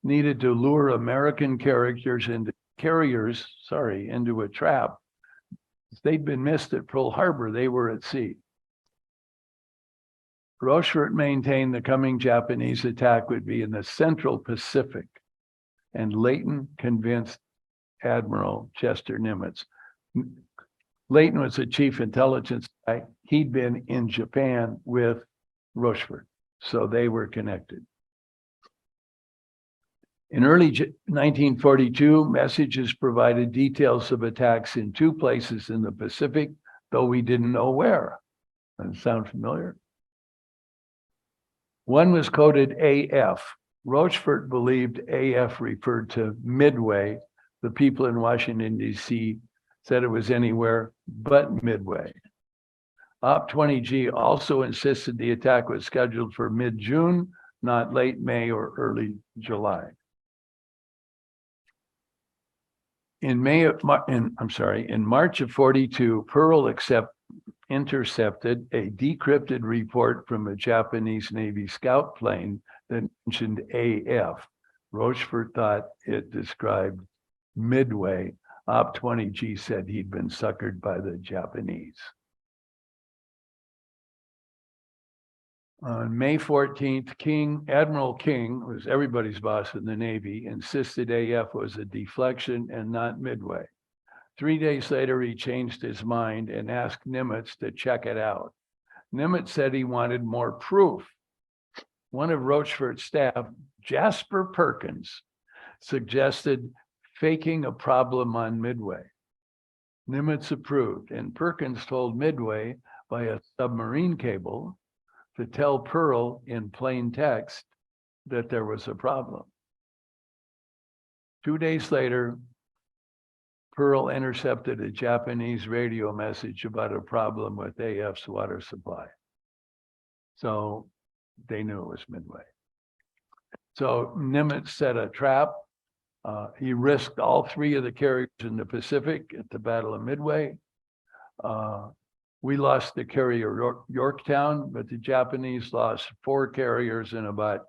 Speaker 3: needed to lure American carriers into a trap. If they'd been missed at Pearl Harbor, they were at sea. Rochefort maintained the coming Japanese attack would be in the Central Pacific, and Leighton convinced Admiral Chester Nimitz. Leighton was the chief intelligence guy. He'd been in Japan with Rochefort, so they were connected. In early 1942, messages provided details of attacks in 2 places in the Pacific, though we didn't know where. Does that sound familiar? One was coded AF. Rochefort believed AF referred to Midway. The people in Washington, D.C. said it was anywhere but Midway. Op 20G also insisted the attack was scheduled for mid-June, not late May or early July. In March of 42, Pearl intercepted a decrypted report from a Japanese Navy scout plane that mentioned AF. Rochefort thought it described Midway. Op 20G said he'd been suckered by the Japanese. On May 14th, Admiral King, who was everybody's boss in the Navy, insisted AF was a deflection and not Midway. 3 days later, he changed his mind and asked Nimitz to check it out. Nimitz said he wanted more proof. One of Rochefort's staff, Jasper Perkins, suggested faking a problem on Midway. Nimitz approved, and Perkins told Midway by a submarine cable to tell Pearl in plain text that there was a problem. 2 days later, Pearl intercepted a Japanese radio message about a problem with AF's water supply. So they knew it was Midway. So Nimitz set a trap. He risked all 3 of the carriers in the Pacific at the Battle of Midway. We lost the carrier Yorktown, but the Japanese lost 4 carriers in about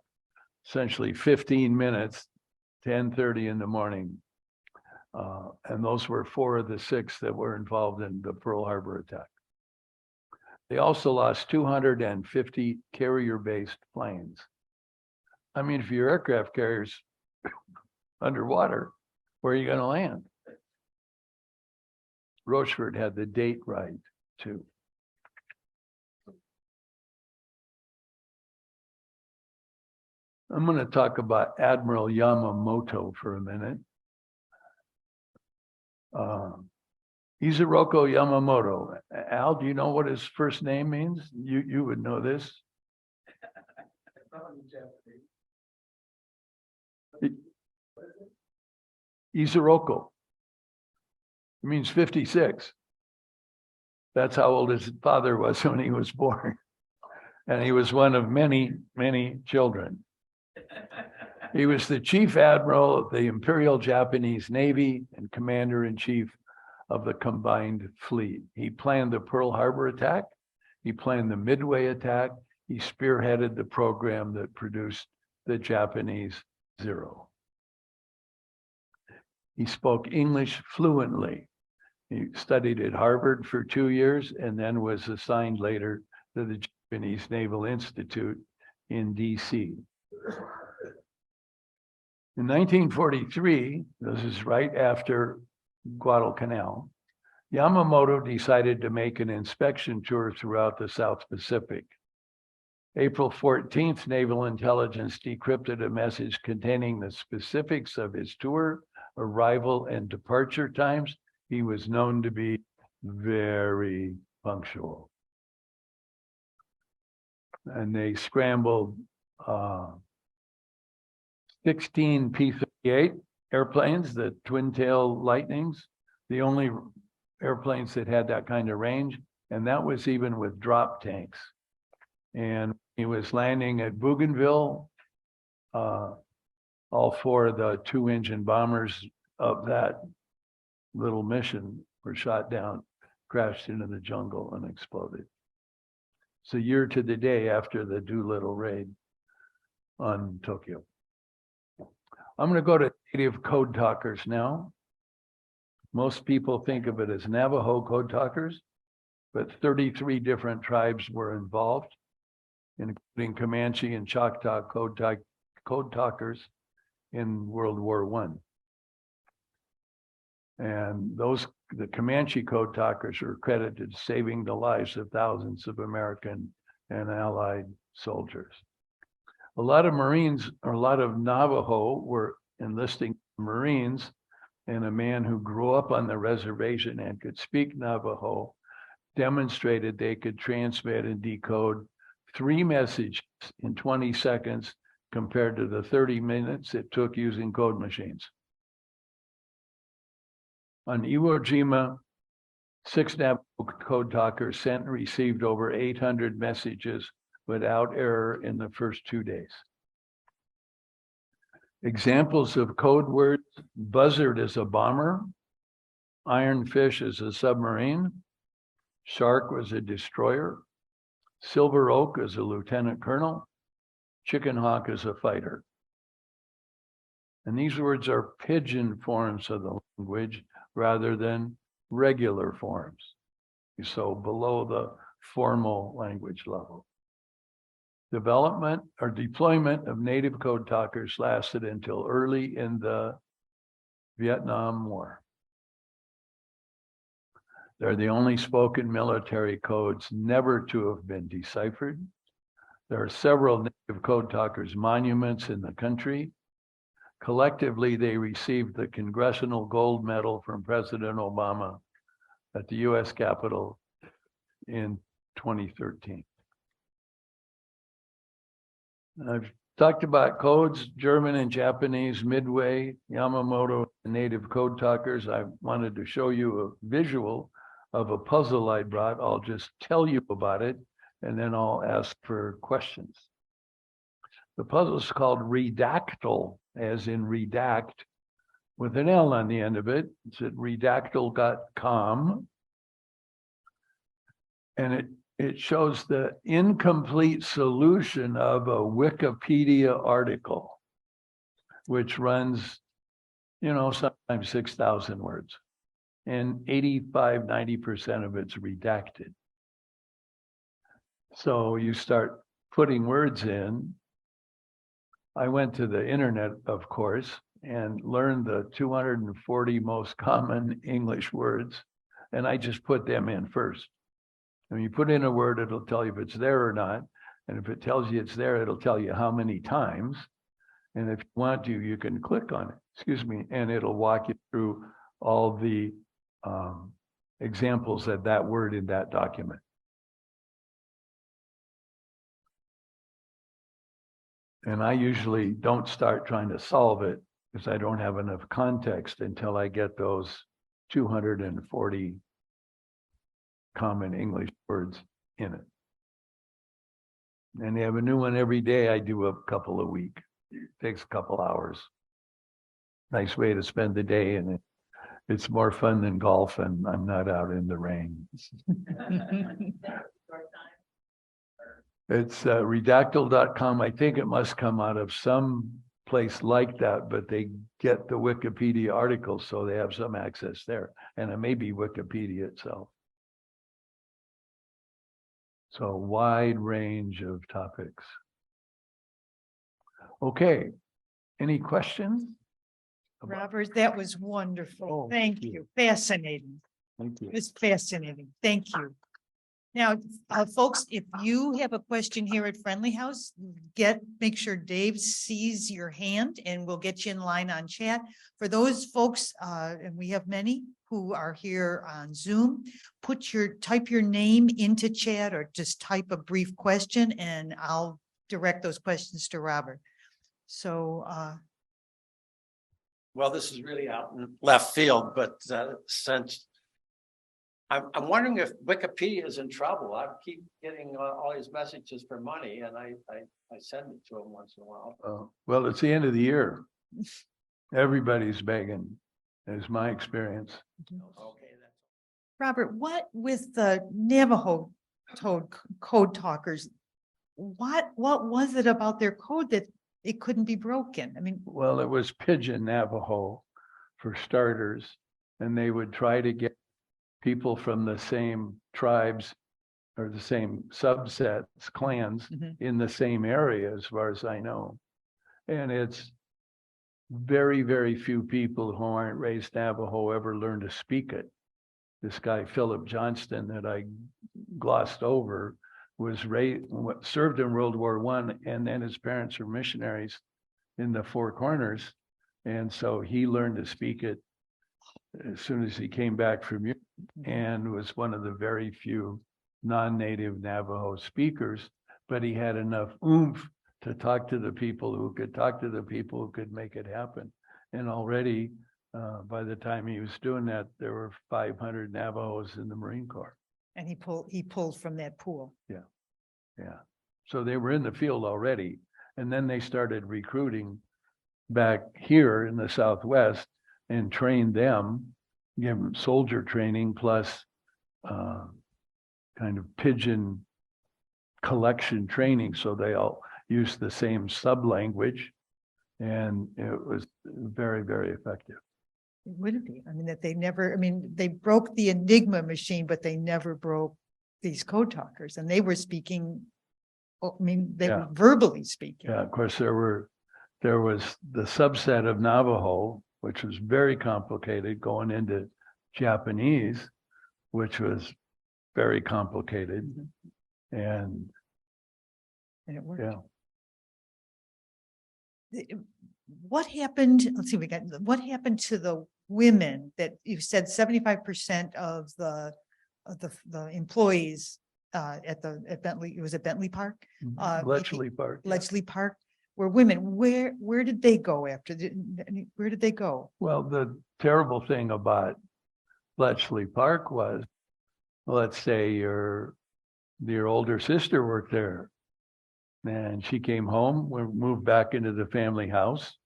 Speaker 3: essentially 15 minutes, 10:30 in the morning. And those were 4 of the 6 that were involved in the Pearl Harbor attack. They also lost 250 carrier-based planes. I mean, if your aircraft carrier's underwater, where are you going to land? Rochefort had the date right, too. I'm going to talk about Admiral Yamamoto for a minute. Isiroko Yamamoto. Al, do you know what his first name means? You would know this. Isiroko. It means 56. That's how old his father was when he was born. And he was one of many, many children. He was the chief admiral of the Imperial Japanese Navy and commander-in-chief of the combined fleet. He planned the Pearl Harbor attack. He planned the Midway attack. He spearheaded the program that produced the Japanese Zero. He spoke English fluently. He studied at Harvard for 2 years and then was assigned later to the Japanese Naval Institute in DC. In 1943, this is right after Guadalcanal, Yamamoto decided to make an inspection tour throughout the South Pacific. April 14th, Naval Intelligence decrypted a message containing the specifics of his tour, arrival, and departure times. He was known to be very punctual. And they scrambled 16 P-38 airplanes, the twin-tail Lightnings, the only airplanes that had that kind of range, and that was even with drop tanks. And he was landing at Bougainville. All four of the 2-engine bombers of that little mission were shot down, crashed into the jungle, and exploded. It's a year to the day after the Doolittle raid on Tokyo. I'm going to go to native code talkers now. Most people think of it as Navajo code talkers, but 33 different tribes were involved, including Comanche and Choctaw code talkers in World War I. And the Comanche code talkers are credited to saving the lives of thousands of American and Allied soldiers. A lot of Marines, or a lot of Navajo, were enlisting Marines, and a man who grew up on the reservation and could speak Navajo demonstrated they could transmit and decode 3 messages in 20 seconds compared to the 30 minutes it took using code machines. On Iwo Jima, 6 Navajo code talkers sent and received over 800 messages without error in the first 2 days. Examples of code words: buzzard is a bomber, ironfish is a submarine, shark was a destroyer, silver oak is a lieutenant colonel, chicken hawk is a fighter. And these words are pidgin forms of the language rather than regular forms, so below the formal language level. Development or deployment of native code talkers lasted until early in the Vietnam War. They're the only spoken military codes never to have been deciphered. There are several native code talkers monuments in the country. Collectively, they received the Congressional Gold Medal from President Obama at the US Capitol in 2013. I've talked about codes, German and Japanese, Midway, Yamamoto, and native code talkers. I wanted to show you a visual of a puzzle I brought. I'll just tell you about it, and then I'll ask for questions. The puzzle is called Redactyl, as in redact, with an L on the end of it. It's at redactyl.com. And it shows the incomplete solution of a Wikipedia article, which runs, sometimes 6,000 words, and 85–90% of it's redacted. So you start putting words in. I went to the internet, of course, and learned the 240 most common English words, and I just put them in first. When you put in a word, it'll tell you if it's there or not. And if it tells you it's there, it'll tell you how many times. And if you want to, you can click on it, and it'll walk you through all the examples of that word in that document. And I usually don't start trying to solve it because I don't have enough context until I get those 240 common English words in it. And they have a new one every day. I do a couple a week. It takes a couple hours. Nice way to spend the day, and it's more fun than golf, and I'm not out in the rain. It's redactyl.com. I think it must come out of some place like that, but they get the Wikipedia articles, so they have some access there, and it may be Wikipedia itself. So a wide range of topics. Okay, any questions?
Speaker 1: Robert, that was wonderful.
Speaker 3: Oh,
Speaker 1: Thank
Speaker 3: thank you.
Speaker 1: you. Fascinating.
Speaker 3: Thank you.
Speaker 1: It's fascinating. Thank you. Now, folks, if you have a question here at Friendly House, make sure Dave sees your hand and we'll get you in line on chat. For those folks, and we have many who are here on Zoom, type your name into chat or just type a brief question and I'll direct those questions to Robert. So,
Speaker 4: well, this is really out in left field, but since I'm wondering if Wikipedia is in trouble. I keep getting all these messages for money and I send it to them once in a while.
Speaker 3: Well, it's the end of the year. Everybody's begging, is my experience.
Speaker 4: Okay, that's
Speaker 1: Robert, what with the Navajo code talkers, what was it about their code that it couldn't be broken? I mean,
Speaker 3: Well, it was Pidgin Navajo for starters, and they would try to get people from the same tribes or the same subsets, clans
Speaker 1: Mhm.
Speaker 3: in the same area, as far as I know. And it's very, very few people who aren't raised Navajo ever learn to speak it. This guy, Philip Johnston, that I glossed over, was served in World War I, and then his parents were missionaries in the Four Corners. And so he learned to speak it as soon as he came back from Europe, and was one of the very few non-native Navajo speakers, but he had enough oomph to talk to the people who could talk to the people who could make it happen. And already, by the time he was doing that, there were 500 Navajos in the Marine Corps.
Speaker 1: and he pulled from that pool.
Speaker 3: Yeah. So they were in the field already. And then they started recruiting back here in the Southwest and trained them, give them soldier training plus kind of pidgin collection training. So they all used the same sub language, and it was very, very effective.
Speaker 1: It wouldn't be. I mean, they broke the Enigma machine, but they never broke these code talkers, and they were speaking. They
Speaker 3: Yeah.
Speaker 1: were verbally speaking.
Speaker 3: Yeah, of course, there was the subset of Navajo, which was very complicated, going into Japanese, which was very complicated. And
Speaker 1: And it worked.
Speaker 3: yeah,
Speaker 1: What happened? Let's see, what happened to the women that you said 75% of the employees at Bentley, it was at Bentley Park?
Speaker 3: Bletchley Park. Yeah.
Speaker 1: Bletchley Park were women. Where did they go after? Where did they go?
Speaker 3: Well, the terrible thing about Bletchley Park was, let's say your older sister worked there, and she came home, we moved back into the family house,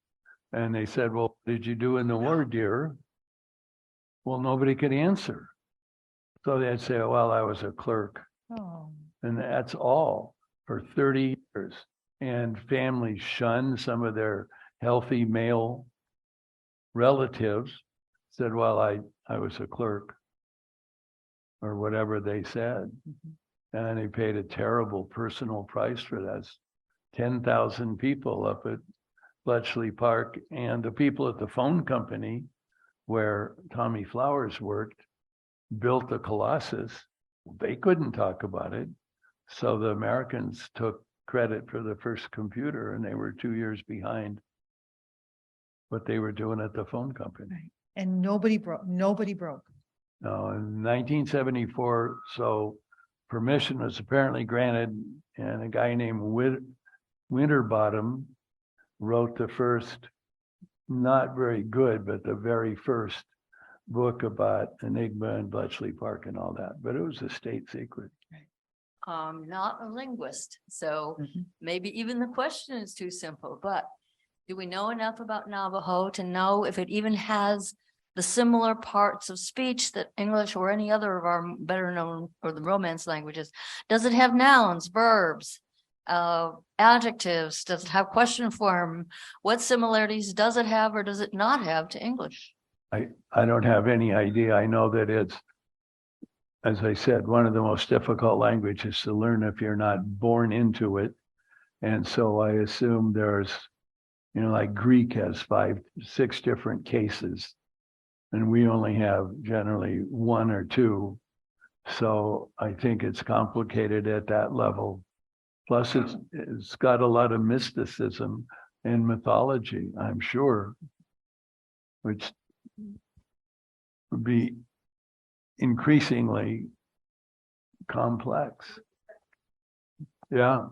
Speaker 3: and they said, well, what did you do in the war, dear? Well, nobody could answer. So they'd say, well, I was a clerk.
Speaker 1: Oh,
Speaker 3: And that's all for 30 years. And families shunned some of their healthy male relatives, said, well, I was a clerk, or whatever they said. And they paid a terrible personal price for that. 10,000 people up at Bletchley Park, and the people at the phone company where Tommy Flowers worked built the Colossus. They couldn't talk about it. So the Americans took credit for the first computer, and they were 2 years behind what they were doing at the phone company.
Speaker 1: right. And nobody broke.
Speaker 3: No, in 1974, so permission was apparently granted, and a guy named Winterbottom wrote the first, not very good, but the very first book about Enigma and Bletchley Park and all that, but it was a state secret.
Speaker 5: Not a linguist, so
Speaker 1: Mhm.
Speaker 5: maybe even the question is too simple, but do we know enough about Navajo to know if it even has the similar parts of speech that English or any other of our better known or the Romance languages? Does it have nouns, verbs, adjectives? Does it have question form? What similarities does it have or does it not have to English?
Speaker 3: I don't have any idea. I know that it's, as I said, one of the most difficult languages to learn if you're not born into it. And so I assume there's, you know, like Greek has 5, 6 different cases, and we only have generally 1 or 2. So I think it's complicated at that level. Plus, it's got a lot of mysticism and mythology, I'm sure, which would be increasingly complex. Yeah.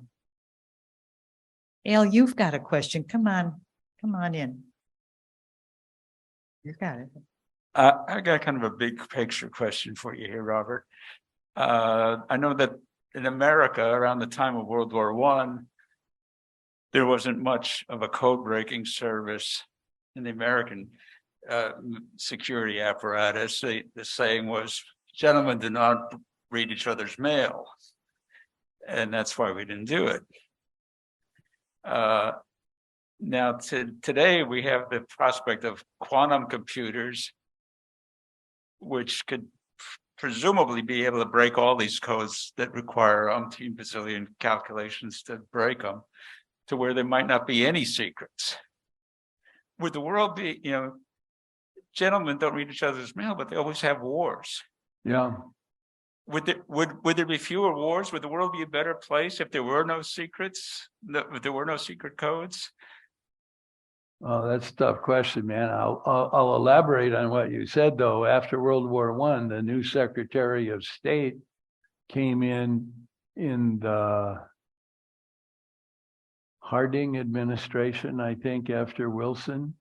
Speaker 1: Al, you've got a question. Come on in. You got it.
Speaker 6: I got kind of a big picture question for you here, Robert. I know that in America, around the time of World War I, there wasn't much of a code breaking service in the American security apparatus. The saying was, gentlemen do not read each other's mail. And that's why we didn't do it. Now, today we have the prospect of quantum computers, which could presumably be able to break all these codes that require umpteen bazillion calculations to break them, to where there might not be any secrets. Would the world be, you know, gentlemen don't read each other's mail, but they always have wars.
Speaker 3: Yeah.
Speaker 6: Would there be fewer wars? Would the world be a better place if there were no secrets? If there were no secret codes?
Speaker 3: Oh, that's a tough question, man. I'll elaborate on what you said, though. After World War I, the new Secretary of State came in the Harding administration, I think, after Wilson,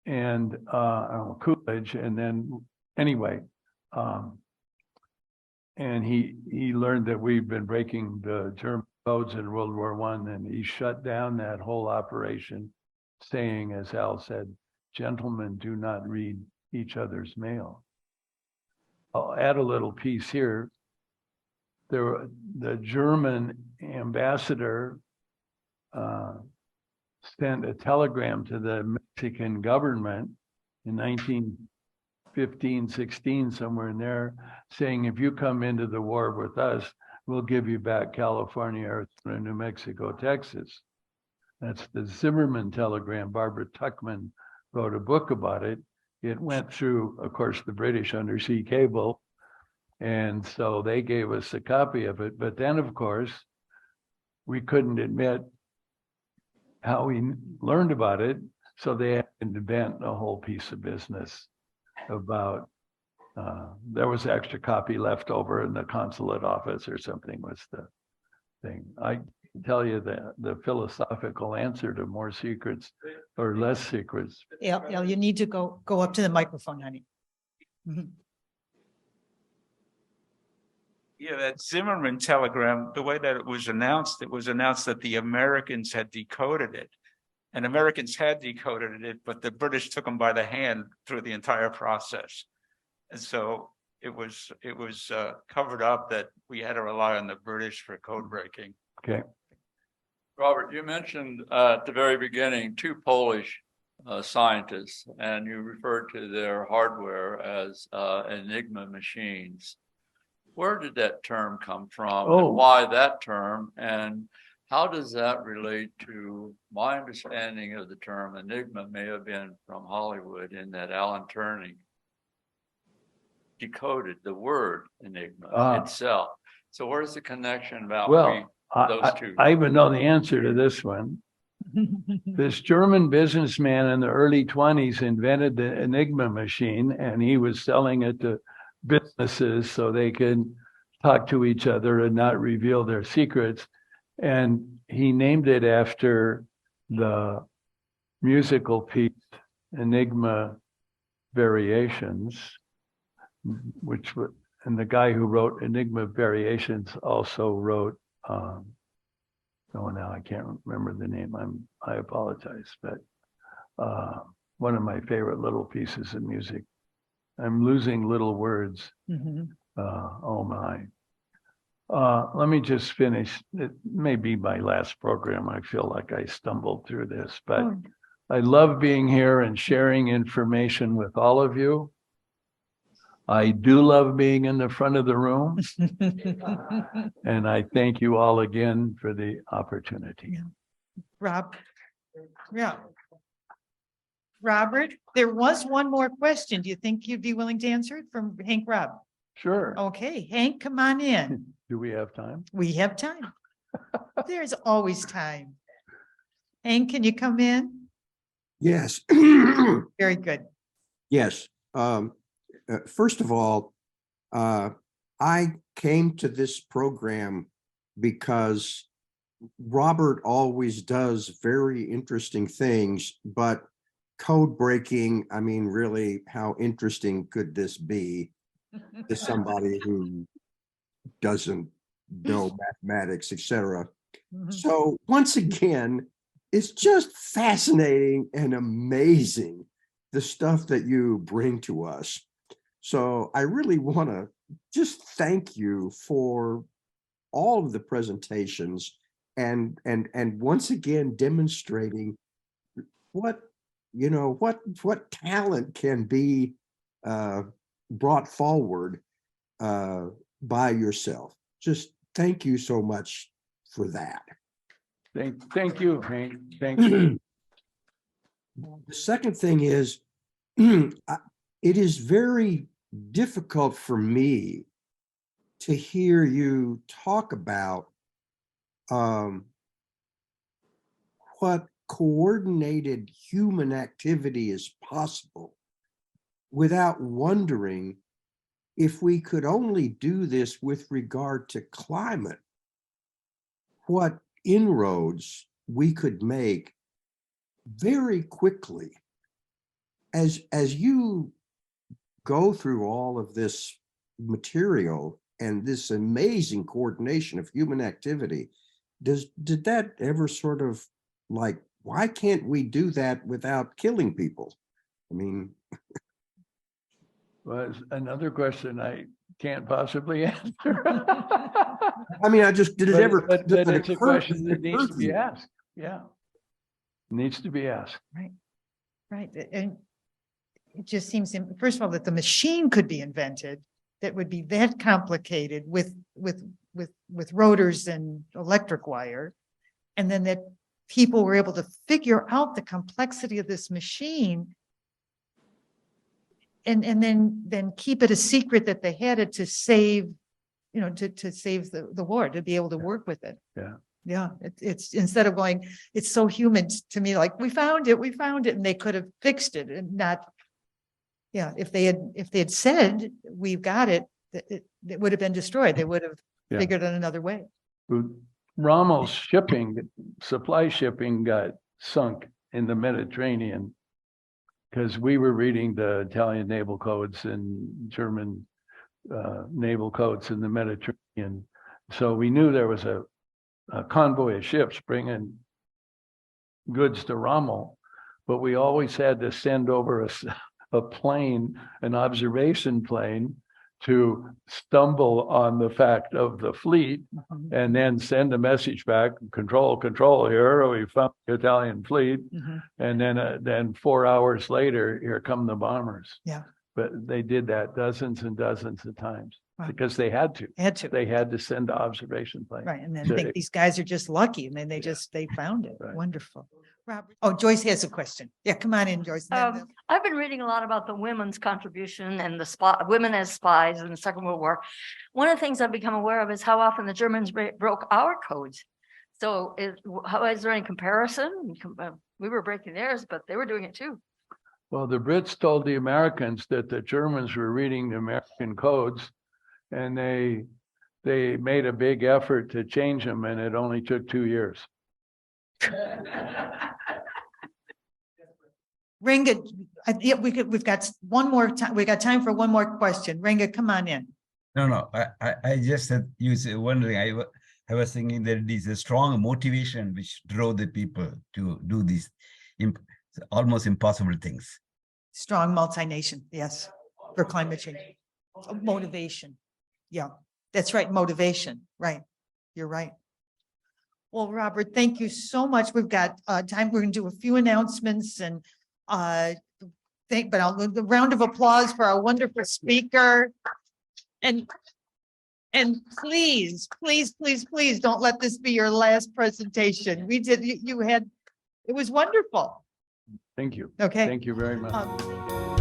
Speaker 3: and Coolidge, and then anyway, and he learned that we've been breaking the German codes in World War I, and he shut down that whole operation, saying, as Al said, gentlemen do not read each other's mail. I'll add a little piece here. The German ambassador sent a telegram to the Mexican government in 1915, 16, somewhere in there, saying, if you come into the war with us, we'll give you back California, Arizona, New Mexico, Texas. That's the Zimmerman telegram. Barbara Tuchman wrote a book about it. It went through, of course, the British undersea cable. And so they gave us a copy of it. But then, of course, we couldn't admit how we learned about it. So they had to invent a whole piece of business about, there was an extra copy left over in the consulate office or something was the thing. I tell you the philosophical answer to more secrets or less secrets.
Speaker 1: Al, you need to go up to the microphone, honey. Mhm.
Speaker 6: Yeah, that Zimmerman telegram, the way that it was announced that the Americans had decoded it. And Americans had decoded it, but the British took them by the hand through the entire process. And so it was covered up that we had to rely on the British for code breaking.
Speaker 3: Okay.
Speaker 7: Robert, you mentioned at the very beginning 2 Polish scientists, and you referred to their hardware as Enigma machines. Where did that term come from?
Speaker 3: Oh.
Speaker 7: And why that term? And how does that relate to my understanding of the term Enigma may have been from Hollywood, in that Alan Turing decoded the word Enigma itself. So where's the connection about those two?
Speaker 3: I even know the answer to this one. This German businessman in the early 20s invented the Enigma machine, and he was selling it to businesses so they could talk to each other and not reveal their secrets. And he named it after the musical piece Enigma Variations, and the guy who wrote Enigma Variations also wrote, now I can't remember the name, I apologize, but one of my favorite little pieces of music. I'm losing little words.
Speaker 1: Mhm.
Speaker 3: Oh my. Let me just finish. It may be my last program. I feel like I stumbled through this, but
Speaker 1: Oh.
Speaker 3: I love being here and sharing information with all of you. I do love being in the front of the room, and I thank you all again for the opportunity.
Speaker 1: Rob, yeah. Robert, there was one more question. Do you think you'd be willing to answer it from Hank Rob?
Speaker 3: Sure.
Speaker 1: Okay, Hank, come on in.
Speaker 3: Do we have time?
Speaker 1: We have time. There's always time. Hank, can you come in?
Speaker 8: Yes.
Speaker 1: Very good.
Speaker 8: Yes. First of all, I came to this program because Robert always does very interesting things, but code breaking, I mean, really, how interesting could this be to somebody who doesn't know mathematics, etc.
Speaker 1: Mhm.
Speaker 8: So once again, it's just fascinating and amazing, the stuff that you bring to us. So I really want to just thank you for all of the presentations and once again demonstrating what what talent can be brought forward by yourself. Just thank you so much for that.
Speaker 3: Thank you, Hank. Thank you.
Speaker 8: The second thing is, it is very difficult for me to hear you talk about what coordinated human activity is possible without wondering if we could only do this with regard to climate, what inroads we could make very quickly. As you go through all of this material and this amazing coordination of human activity, did that ever sort of like, why can't we do that without killing people? I mean,
Speaker 3: Was another question I can't possibly answer.
Speaker 8: I mean, I just, did it ever?
Speaker 3: But
Speaker 8: does it
Speaker 3: it's a
Speaker 8: occur-
Speaker 3: question
Speaker 8: does it
Speaker 3: that needs
Speaker 8: occur
Speaker 3: to
Speaker 8: to
Speaker 3: be
Speaker 8: you?
Speaker 3: asked. Yeah. Needs to be asked.
Speaker 1: Right, and it just seems, first of all, that the machine could be invented that would be that complicated with rotors and electric wire. And then that people were able to figure out the complexity of this machine and then keep it a secret that they had it to save, to save the war, to be able to work with it.
Speaker 3: Yeah.
Speaker 1: Yeah, it's instead of going, it's so human to me, like, we found it, and they could have fixed it and not. Yeah, if they had said, we've got it, it would have been destroyed. They would have
Speaker 3: Yeah.
Speaker 1: figured out another way.
Speaker 3: Rommel's supply shipping got sunk in the Mediterranean because we were reading the Italian naval codes and German naval codes in the Mediterranean. So we knew there was a convoy of ships bringing goods to Rommel, but we always had to send over a plane, an observation plane, to stumble on the fact of the fleet and then send a message back, control, here, we found the Italian fleet. And then 4 hours later, here come the bombers.
Speaker 1: Yeah.
Speaker 3: But they did that dozens and dozens of times.
Speaker 1: Wow.
Speaker 3: Because they had to. They had to send the observation plane.
Speaker 1: Right, and then
Speaker 3: So
Speaker 1: think these guys are just lucky, and then they found it.
Speaker 3: Right.
Speaker 1: Wonderful. Robert, oh, Joyce has a question. Yeah, come on in, Joyce. And then
Speaker 5: I've been reading a lot about the women's contribution and the women as spies in the Second World War. One of the things I've become aware of is how often the Germans broke our codes. So is there any comparison? We were breaking theirs, but they were doing it too.
Speaker 3: Well, the Brits told the Americans that the Germans were reading the American codes, and they made a big effort to change them, and it only took 2 years.
Speaker 1: Ringa, yeah, we've got one more time. We got time for one more question. Ringa, come on in.
Speaker 9: No, I just said, wondering, I was thinking that it is a strong motivation which drove the people to do these almost impossible things.
Speaker 1: Strong multination, yes, for climate change. Motivation. Yeah, That's right, motivation, right. You're right. Well, Robert, thank you so much. We've got time. We're gonna do a few announcements and but I'll give a round of applause for our wonderful speaker. And please, please, please, please don't let this be your last presentation. You had, it was wonderful.
Speaker 3: Thank you.
Speaker 1: Okay.
Speaker 3: Thank you very much.